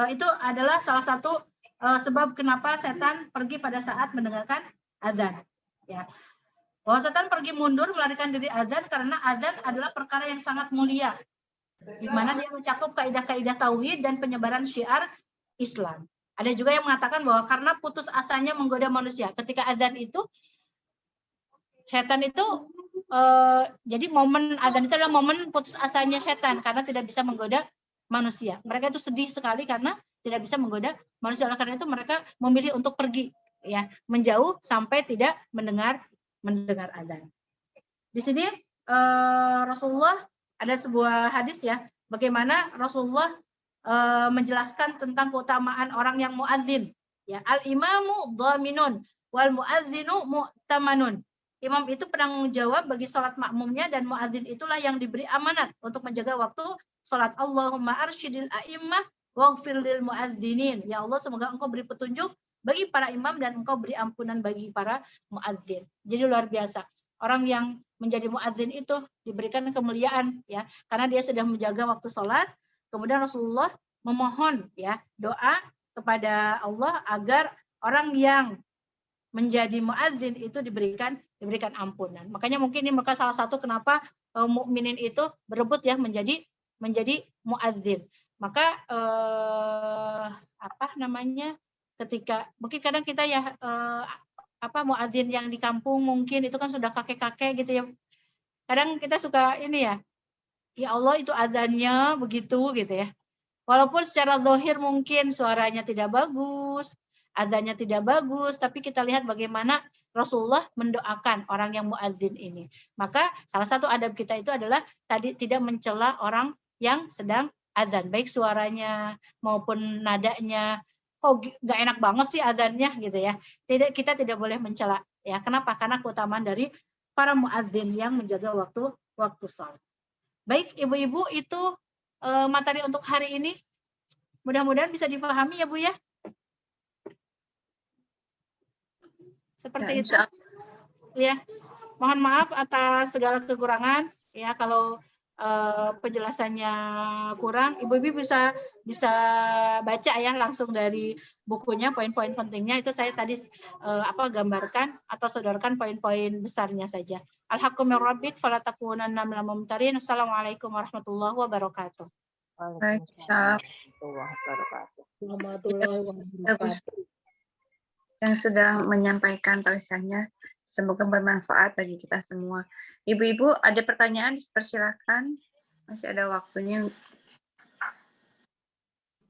B: itu adalah salah satu sebab kenapa setan pergi pada saat mendengarkan azan. Ya. Bahwa setan pergi mundur melarikan diri azan karena azan adalah perkara yang sangat mulia, di mana dia mencakup kaidah-kaidah tauhid dan penyebaran syiar Islam. Ada juga yang mengatakan bahwa karena putus asanya menggoda manusia. Ketika azan itu, setan itu jadi momen azan itu adalah momen putus asanya setan karena tidak bisa menggoda manusia. Mereka itu sedih sekali karena tidak bisa menggoda manusia. Oleh karena itu mereka memilih untuk pergi, ya, menjauh sampai tidak mendengar azan. Di sini Rasulullah ada sebuah hadis, ya, bagaimana Rasulullah menjelaskan tentang keutamaan orang yang muadzin, ya, al imamu dhaminun wal muadzinu mu'tamanun. Imam itu penanggung jawab bagi sholat makmumnya dan muadzin itulah yang diberi amanat untuk menjaga waktu sholat. Allahumma arsyidil a'immah waghfir lil muadzinin. Ya Allah, semoga Engkau beri petunjuk bagi para imam dan Engkau beri ampunan bagi para muadzin. Jadi luar biasa. Orang yang menjadi muadzin itu diberikan kemuliaan, ya, karena dia sedang menjaga waktu sholat. Kemudian Rasulullah memohon, ya, doa kepada Allah agar orang yang menjadi muadzin itu diberikan ampunan. Makanya mungkin ini maka salah satu kenapa mukminin itu berebut, ya, menjadi muadzin. Maka ketika mungkin kadang kita, ya, muadzin yang di kampung mungkin itu kan sudah kakek-kakek gitu, ya. Kadang kita suka ini, ya Allah itu azannya begitu gitu, ya. Walaupun secara zahir mungkin suaranya tidak bagus, azannya tidak bagus, tapi kita lihat bagaimana Rasulullah mendoakan orang yang muadzin ini. Maka salah satu adab kita itu adalah tadi tidak mencela orang yang sedang azan, baik suaranya maupun nadanya. Kok nggak enak banget sih azannya gitu, ya. Kita tidak boleh mencela, ya. Kenapa? Karena keutamaan dari para muadzin yang menjaga waktu sholat. Baik ibu-ibu, itu materi untuk hari ini. Mudah-mudahan bisa difahami, ya Bu, ya. Seperti itu. Ya. Mohon maaf atas segala kekurangan, ya, kalau penjelasannya kurang, ibu-ibu bisa baca, ya, langsung dari bukunya poin-poin pentingnya itu saya tadi gambarkan atau sodorkan poin-poin besarnya saja. Al-haqqu min rabbik fala takunanna minal mumtarin. Assalamualaikum warahmatullahi wabarakatuh.
D: Waalaikumsalam warahmatullahi wabarakatuh.
C: Yang sudah menyampaikan tulisannya, semoga bermanfaat bagi kita semua. Ibu-ibu, ada pertanyaan? Persilakan. Masih ada waktunya.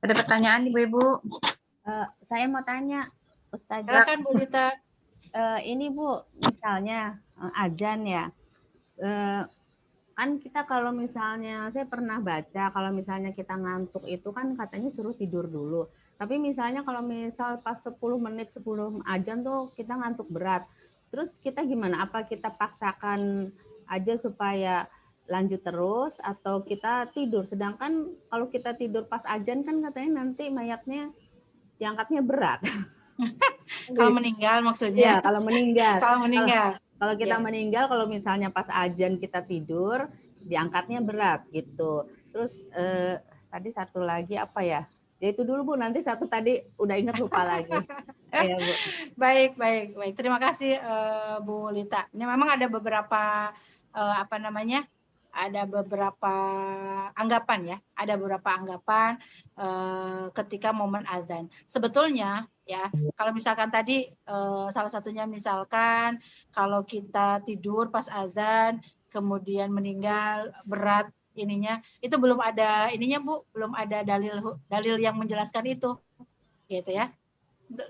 C: Ada pertanyaan, ibu-ibu?
A: Saya mau tanya, Ustazah.
B: Silakan, Bu Lita.
A: Ini Bu, misalnya azan, ya. Kan kita kalau misalnya, saya pernah baca kalau misalnya kita ngantuk itu kan katanya suruh tidur dulu. Tapi misalnya kalau misal pas 10 menit sebelum azan tuh kita ngantuk berat. Terus kita gimana? Apa kita paksakan aja supaya lanjut terus atau kita tidur? Sedangkan kalau kita tidur pas azan kan katanya nanti mayatnya diangkatnya berat.
B: Kalau meninggal
A: Iya,
B: maksudnya.
A: kalau meninggal.
B: Kalau meninggal.
A: Kalau kita
B: Ya.
A: meninggal, kalau misalnya pas azan kita tidur, diangkatnya berat gitu. Terus tadi satu lagi apa ya? Ya itu dulu Bu, nanti satu tadi udah ingat lupa lagi. Iya Bu.
B: Baik. Terima kasih Bu Lita. Ini memang ada beberapa ada beberapa anggapan ya. Ada beberapa anggapan ketika momen azan. Sebetulnya ya, kalau misalkan tadi salah satunya misalkan kalau kita tidur pas azan kemudian meninggal berat ininya, itu belum ada ininya Bu, belum ada dalil yang menjelaskan itu. Gitu ya.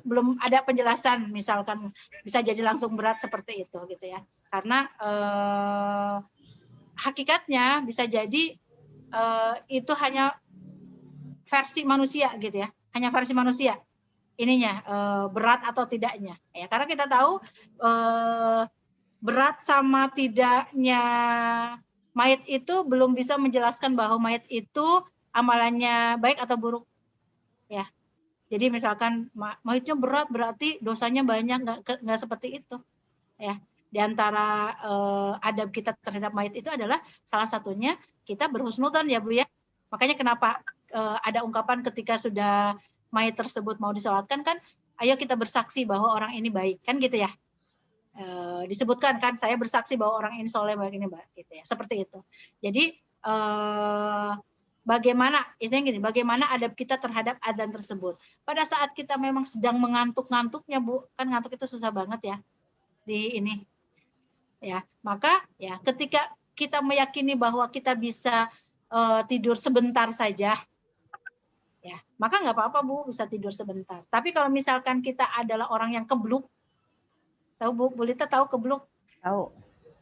B: Belum ada penjelasan misalkan bisa jadi langsung berat seperti itu gitu ya, karena hakikatnya bisa jadi itu hanya versi manusia gitu ya, hanya versi manusia ininya berat atau tidaknya ya, karena kita tahu berat sama tidaknya mayit itu belum bisa menjelaskan bahwa mayit itu amalannya baik atau buruk ya. Jadi misalkan mayitnya berat berarti dosanya banyak, nggak seperti itu ya. Di antara adab kita terhadap mayit itu adalah salah satunya kita berhusnudzon ya Bu ya. Makanya kenapa ada ungkapan ketika sudah mayit tersebut mau disolatkan kan, ayo kita bersaksi bahwa orang ini baik kan gitu ya. Disebutkan kan, saya bersaksi bahwa orang ini soleh, baik ini baik gitu ya. Seperti itu. Jadi bagaimana adab kita terhadap adzan tersebut. Pada saat kita memang sedang mengantuk-ngantuknya Bu, kan ngantuk itu susah banget ya di ini ya. Maka ya ketika kita meyakini bahwa kita bisa tidur sebentar saja ya, maka nggak apa-apa Bu, bisa tidur sebentar. Tapi kalau misalkan kita adalah orang yang kebluk, tahu Bu Lita tahu kebluk?
A: Tahu.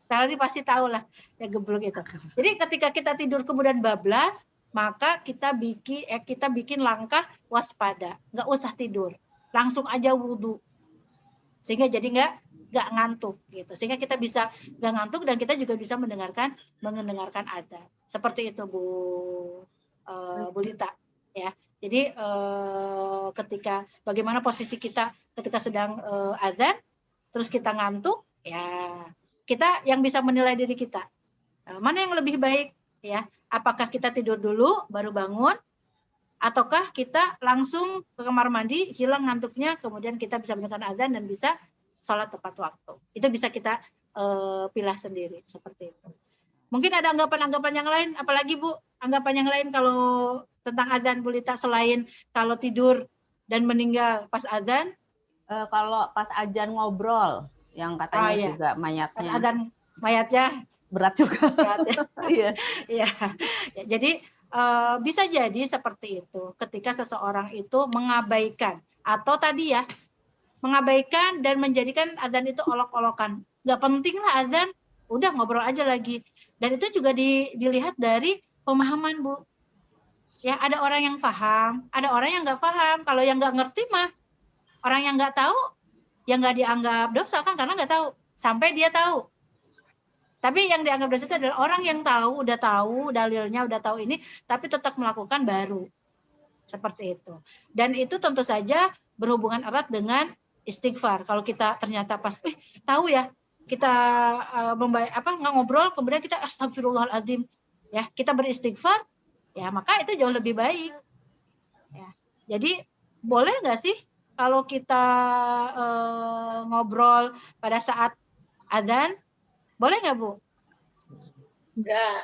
B: Tadi pasti tahu lah ya gebluk itu. Jadi ketika kita tidur kemudian bablas, maka kita bikin langkah waspada, nggak usah tidur, langsung aja wudhu, sehingga jadi nggak ngantuk gitu, sehingga kita bisa nggak ngantuk dan kita juga bisa mendengarkan adzan. Seperti itu Bu Lita ya. Jadi ketika bagaimana posisi kita ketika sedang adzan, terus kita ngantuk ya, kita yang bisa menilai diri kita mana yang lebih baik ya. Apakah kita tidur dulu baru bangun, ataukah kita langsung ke kamar mandi, hilang ngantuknya, kemudian kita bisa mendengarkan azan dan bisa sholat tepat waktu. Itu bisa kita pilih sendiri seperti itu. Mungkin ada anggapan-anggapan yang lain, apalagi Bu, anggapan yang lain kalau tentang azan Bu Lita, selain kalau tidur dan meninggal pas azan?
A: Kalau pas azan ngobrol, yang katanya
B: iya,
A: juga mayatnya.
B: Pas azan mayatnya
A: berat juga. Iya.
B: Iya. Jadi bisa jadi seperti itu ketika seseorang itu mengabaikan atau tadi ya mengabaikan dan menjadikan azan itu olok-olokan. Nggak penting lah azan, udah ngobrol aja lagi. Dan itu juga dilihat dari pemahaman Bu. Ya ada orang yang paham, ada orang yang nggak paham. Kalau yang nggak ngerti mah orang yang nggak tahu, yang nggak dianggap dosa kan karena nggak tahu sampai dia tahu. Tapi yang dianggap dosa itu adalah orang yang udah tahu dalilnya, udah tahu ini, tapi tetap melakukan baru. Seperti itu. Dan itu tentu saja berhubungan erat dengan istighfar. Kalau kita ternyata pas, tahu ya, kita ngobrol, kemudian kita astagfirullahaladzim, ya kita beristighfar, ya maka itu jauh lebih baik. Ya. Jadi boleh nggak sih kalau kita ngobrol pada saat adzan? Boleh nggak Bu?
D: Enggak.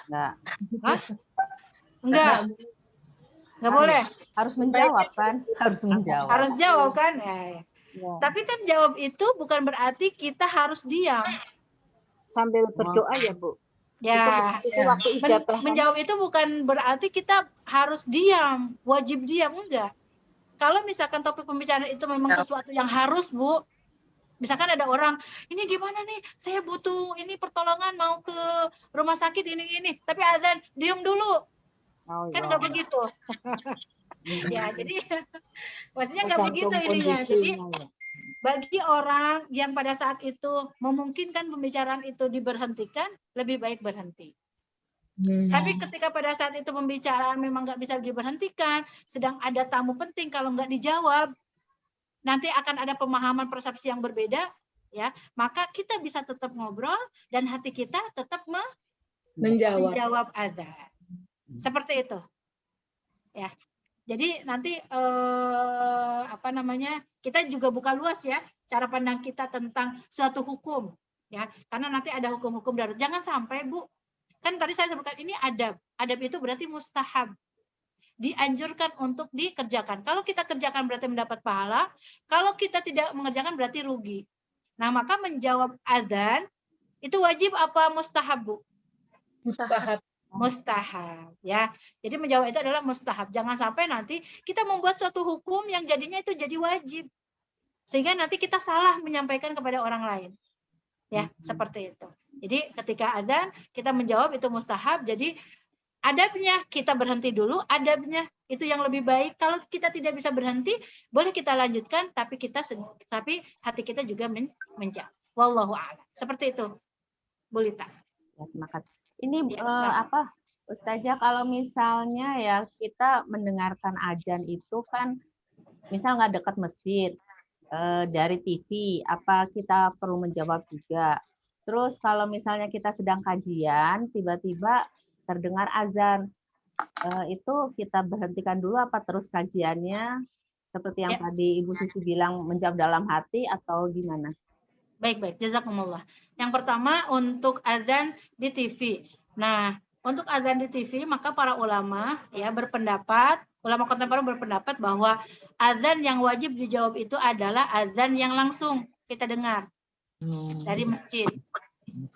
B: Hah? Enggak. Nggak boleh.
A: Harus menjawab kan? Harus menjawab.
B: Harus jawab kan? Ya. Tapi kan jawab itu bukan berarti kita harus diam.
D: Sambil berdoa ya Bu.
B: Ya.
D: Itu waktu ijabah.
B: Menjawab itu bukan berarti kita harus diam, wajib diam, enggak. Kalau misalkan topik pembicaraan itu memang sesuatu yang harus Bu, misalkan ada orang, ini gimana nih, saya butuh ini pertolongan mau ke rumah sakit ini, tapi azan, diam dulu. Kan nggak begitu. Ya, jadi maksudnya nggak begitu ininya. Jadi bagi orang yang pada saat itu memungkinkan pembicaraan itu diberhentikan, lebih baik berhenti. Tapi ketika pada saat itu pembicaraan memang nggak bisa diberhentikan, sedang ada tamu penting, kalau nggak dijawab, nanti akan ada pemahaman persepsi yang berbeda, ya, maka kita bisa tetap ngobrol dan hati kita tetap menjawab adzan. Seperti itu. Ya. Jadi nanti kita juga buka luas ya cara pandang kita tentang suatu hukum, ya. Karena nanti ada hukum-hukum darurat. Jangan sampai, Bu, kan tadi saya sebutkan ini adab. Adab itu berarti mustahab. Dianjurkan untuk dikerjakan. Kalau kita kerjakan berarti mendapat pahala. Kalau kita tidak mengerjakan berarti rugi. Nah, maka menjawab adzan itu wajib apa mustahab, Bu? Mustahab, ya. Jadi menjawab itu adalah mustahab. Jangan sampai nanti kita membuat suatu hukum yang jadinya itu jadi wajib. Sehingga nanti kita salah menyampaikan kepada orang lain. Ya, seperti itu. Jadi ketika adzan kita menjawab itu mustahab. Jadi adabnya kita berhenti dulu, adabnya itu yang lebih baik. Kalau kita tidak bisa berhenti, boleh kita lanjutkan, tapi hati kita juga menjawab. Wallahu a'lam. Seperti itu, Bu Lita.
A: Ya, terima kasih. Ini Ustazah, kalau misalnya ya kita mendengarkan adzan itu kan misal nggak dekat masjid, dari TV, apa kita perlu menjawab juga? Terus kalau misalnya kita sedang kajian, tiba-tiba terdengar azan, itu kita berhentikan dulu apa terus kajiannya? Seperti yang tadi Ibu Susi bilang, menjawab dalam hati atau gimana?
B: Baik, jazakumullah. Yang pertama untuk azan di TV. Nah, untuk azan di TV maka para ulama ya berpendapat, ulama kontemporer berpendapat bahwa azan yang wajib dijawab itu adalah azan yang langsung kita dengar dari masjid.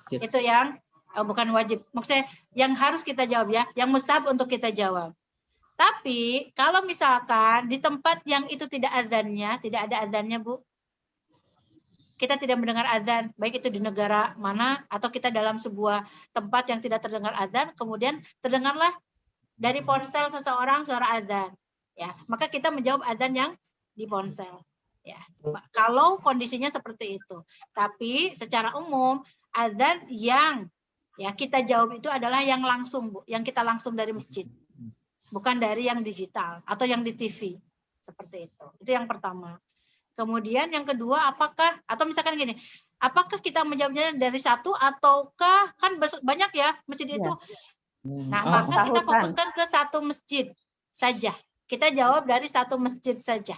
B: Itu yang bukan wajib. Maksudnya yang harus kita jawab ya, yang mustahab untuk kita jawab. Tapi kalau misalkan di tempat yang itu tidak azannya, tidak ada azannya, Bu, kita tidak mendengar azan, baik itu di negara mana atau kita dalam sebuah tempat yang tidak terdengar azan, kemudian terdengarlah dari ponsel seseorang suara azan, ya, maka kita menjawab azan yang di ponsel, ya. Kalau kondisinya seperti itu. Tapi secara umum azan yang ya kita jawab itu adalah yang langsung, Bu, yang kita langsung dari masjid, bukan dari yang digital atau yang di TV, seperti itu. Itu yang pertama. Kemudian yang kedua, atau misalkan gini, apakah kita menjawabnya dari satu ataukah kan banyak ya masjid itu. Nah, maka kita fokuskan ke satu masjid saja. Kita jawab dari satu masjid saja.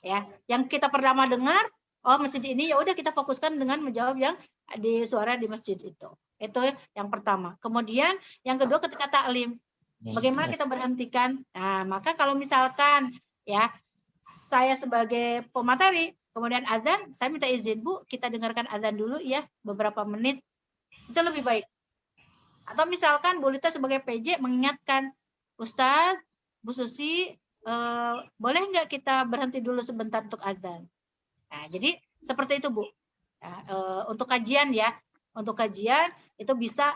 B: Ya, yang kita pertama dengar, masjid ini, ya udah kita fokuskan dengan menjawab yang di suara di masjid itu. Itu yang pertama. Kemudian yang kedua ketika taklim, bagaimana kita berhentikan? Nah, maka kalau misalkan ya saya sebagai pemateri, kemudian azan, saya minta izin, Bu, kita dengarkan azan dulu ya, beberapa menit. Itu lebih baik. Atau misalkan Bu Lita sebagai PJ mengingatkan, Ustadz, Bu Susi, boleh nggak kita berhenti dulu sebentar untuk azan? Nah, jadi seperti itu, Bu. Nah, untuk kajian ya, untuk kajian itu bisa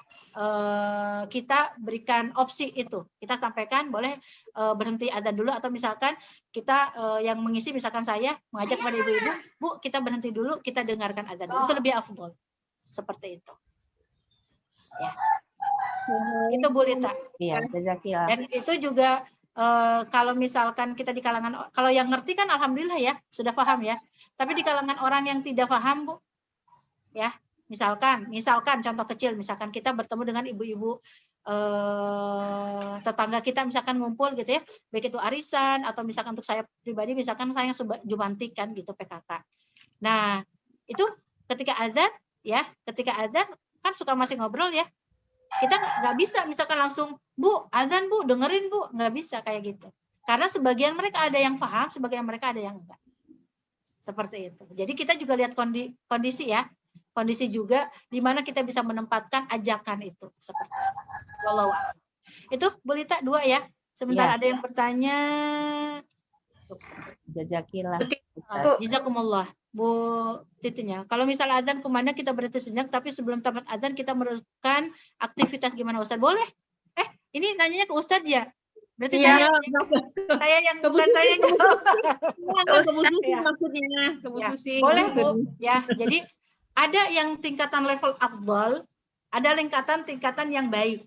B: kita berikan opsi itu. Kita sampaikan boleh berhenti azan dulu, atau misalkan kita yang mengisi, misalkan saya mengajak kepada ibu-ibu, Bu, kita berhenti dulu, kita dengarkan azan dulu. Itu lebih afdol. Seperti itu. Ya. Itu Bu Lita.
A: Iya, jazakillah.
B: Dan itu juga kalau misalkan kita di kalangan, kalau yang ngerti kan alhamdulillah ya, sudah paham ya. Tapi di kalangan orang yang tidak paham, Bu, ya, misalkan contoh kecil, misalkan kita bertemu dengan ibu-ibu tetangga kita, misalkan ngumpul gitu ya, baik itu arisan atau misalkan untuk saya pribadi, misalkan saya jumantik kan gitu, PKK. Nah, itu ketika azan ya, kan suka masih ngobrol ya. Kita nggak bisa misalkan langsung, Bu, azan Bu, dengerin Bu, nggak bisa kayak gitu. Karena sebagian mereka ada yang paham, sebagian mereka ada yang enggak. Seperti itu. Jadi kita juga lihat kondisi ya. Kondisi juga di mana kita bisa menempatkan ajakan itu. Seperti itu. Wallahu a'lam. Itu Bu Lita 2 ya. Sebentar ada yang bertanya.
A: Jazakillah.
B: Jazakumullah. Bu Titinya. Kalau misal azan kemana kita berhenti sejenak, tapi sebelum tamat azan kita meneruskan aktivitas gimana Ustaz? Boleh? Ini nanyanya ke Ustaz ya? Berarti saya yang bukan saya yang jawab.
E: Ke Bu Susi maksudnya. Ke Bu Susi.
B: Boleh Bu. Ya, jadi ada yang tingkatan level afdol, ada tingkatan yang baik.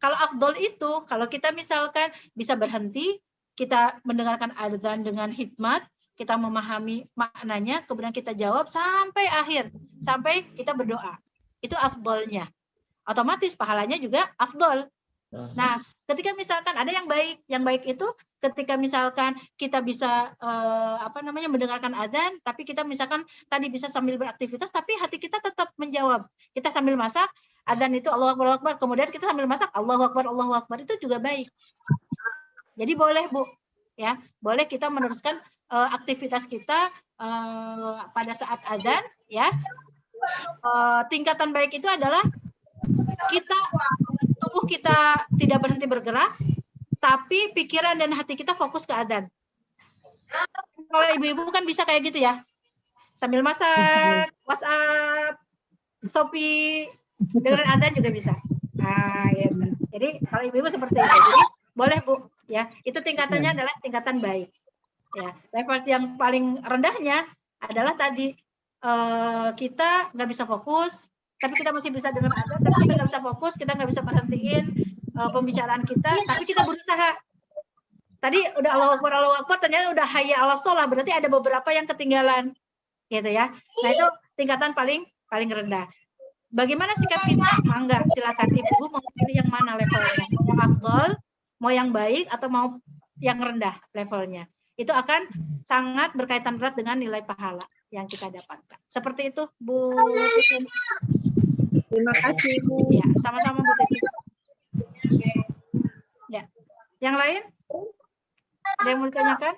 B: Kalau afdol itu, kalau kita misalkan bisa berhenti, kita mendengarkan adzan dengan hikmat, kita memahami maknanya, kemudian kita jawab sampai akhir, sampai kita berdoa. Itu afdolnya. Otomatis pahalanya juga afdol. Nah, ketika misalkan ada yang baik itu ketika misalkan kita bisa mendengarkan adzan, tapi kita misalkan tadi bisa sambil beraktivitas, tapi hati kita tetap menjawab. Kita sambil masak, adzan itu Allahu Akbar, Allahu Akbar, kemudian kita sambil masak Allahu Akbar, itu juga baik. Jadi boleh Bu, ya, boleh kita meneruskan aktivitas kita pada saat adzan, ya. Tingkatan baik itu adalah tubuh kita tidak berhenti bergerak, tapi pikiran dan hati kita fokus ke adzan. Kalau ibu-ibu kan bisa kayak gitu ya, sambil masak, WhatsApp, Shopee, dengerin adzan juga bisa. Nah, gitu. Jadi kalau ibu-ibu seperti itu, jadi boleh Bu, ya. Itu tingkatannya adalah tingkatan baik. Ya, level yang paling rendahnya adalah tadi kita nggak bisa fokus, tapi kita masih bisa dengar adzan, tapi kita nggak bisa fokus, kita nggak bisa berhentiin pembicaraan kita, tapi kita berusaha. Tadi udah Allahu Akbar, ternyata udah hayya 'alas shalah, berarti ada beberapa yang ketinggalan, gitu ya. Nah itu tingkatan paling rendah. Bagaimana sikap kita? Mangga, silakan ibu mau pilih yang mana levelnya, yang afdol, mau yang baik atau mau yang rendah levelnya. Itu akan sangat berkaitan erat dengan nilai pahala yang kita dapatkan. Seperti itu, Bu Titin.
E: Terima kasih, Bu.
B: Ya, sama-sama Bu Titin. Ya, yang lain? Ada yang mau ditanyakan?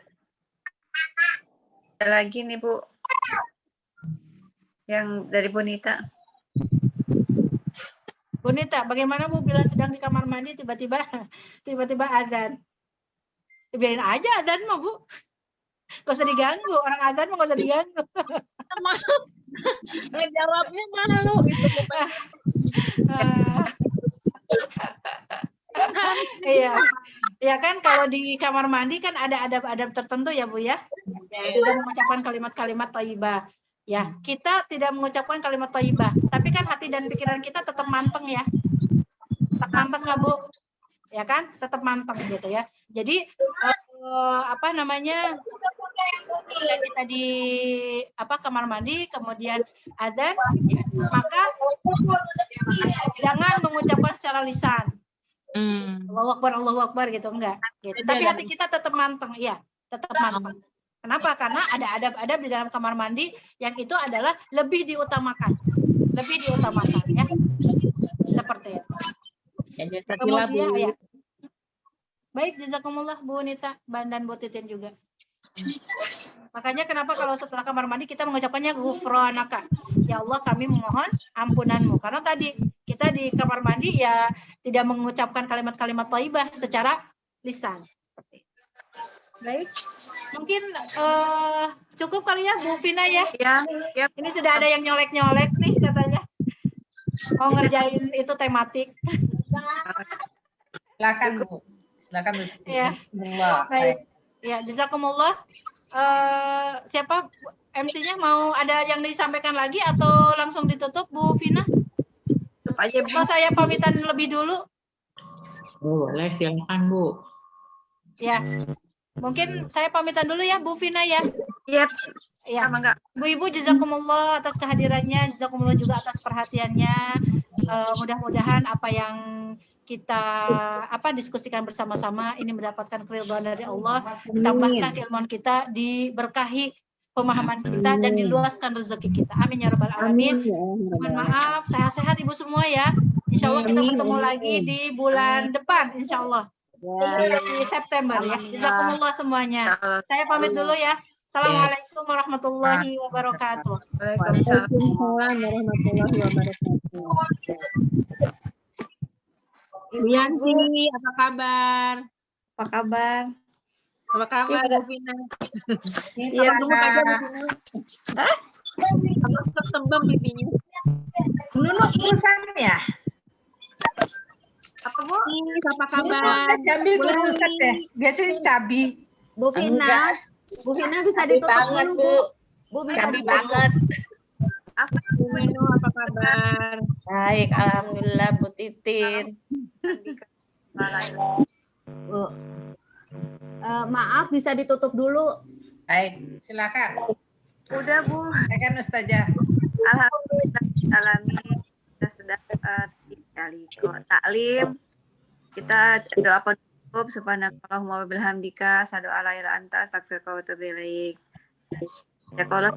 C: Ada lagi nih Bu, yang dari Bu Nita.
B: Bu Nita, bagaimana Bu bila sedang di kamar mandi tiba-tiba adzan? Biarin aja adzan mah Bu. Gak usah diganggu, orang adzan mah gak usah diganggu.
E: Ngejawabnya malu itu.
B: Iya. Ya kan kalau di kamar mandi kan ada adab-adab tertentu ya Bu ya. Tidak mengucapkan kalimat-kalimat thayyibah. Ya, kita tidak mengucapkan kalimat thayyibah, tapi kan hati dan pikiran kita tetap manteng ya. Tetap manteng nggak Bu? Ya kan? Tetap manteng gitu ya. Jadi ketika kita di kamar mandi kemudian adzan, ya, maka jangan mengucapkan secara lisan. Allahu Akbar gitu enggak gitu. Tapi hati kita tetap manteng, ya, tetap manteng. Kenapa? Karena ada adab-adab di dalam kamar mandi yang itu adalah lebih diutamakan ya. Seperti itu. Kemudian ya. Baik, jazakumullah Bu Nita dan Bu Titin juga. Makanya kenapa kalau setelah kamar mandi kita mengucapkannya ghufranaka. Ya Allah, kami memohon ampunanmu. Karena tadi kita di kamar mandi ya tidak mengucapkan kalimat-kalimat thayyibah secara lisan. Baik. Mungkin cukup kali ya Bu Vina ya.
C: Ya.
B: Ini sudah ada yang nyolek-nyolek nih katanya. Mau ngerjain itu tematik.
F: Silakan Bu. Silakan Bu.
B: Ya. Baik. Ya, jazakumullah. Siapa MC-nya mau ada yang disampaikan lagi atau langsung ditutup Bu Vina?
C: Tutup aja Bu.
B: Atau saya pamitan lebih dulu?
E: Boleh, silakan Bu.
B: Ya. Mungkin saya pamitan dulu ya Bu Vina ya.
C: Iya.
B: Ya.
C: Enggak.
B: Bu-ibu jazakumullah atas kehadirannya, jazakumullah juga atas perhatiannya. Mudah-mudahan apa yang kita diskusikan bersama-sama ini mendapatkan keridhaan dari Allah, ditambahkan keilmuan kita, diberkahi pemahaman kita dan diluaskan rezeki kita. Amin ya rabbal alamin. Mohon maaf, sehat-sehat Ibu semua ya. Insya Allah kita ketemu lagi di bulan depan, insya Allah. Di September ya. Jazakumullah semuanya. Saya pamit dulu ya. Assalamualaikum warahmatullahi wabarakatuh.
E: Waalaikumsalam warahmatullahi wabarakatuh. Ibu Yanti, apa kabar?
C: Apa kabar?
E: Apa kabar Bu Vina?
C: Iya.
E: Harus ketembam bibinya.
F: Lulus lulusan ya?
E: Apa Bu? Apa kabar?
F: Cabi lulusan deh. Biasanya cabi.
A: Bu Vina bisa ditutup dulu Bu. Bu bisa
G: Cabi
A: ditutup.
G: banget.
E: Bu Mino, apa kabar?
G: Baik, alhamdulillah Bu Titin.
A: Maaf, bisa ditutup dulu.
F: Baik, silakan.
G: Udah Bu,
F: Silakan Ustazah.
G: alhamdulillah alami kita sudah sekali kok taklim. Kita doa penutup subhanakallahumma wa bihamdika asyhadu an la ilaha illa anta astaghfiruka wa atubu ilaik. Ya kalau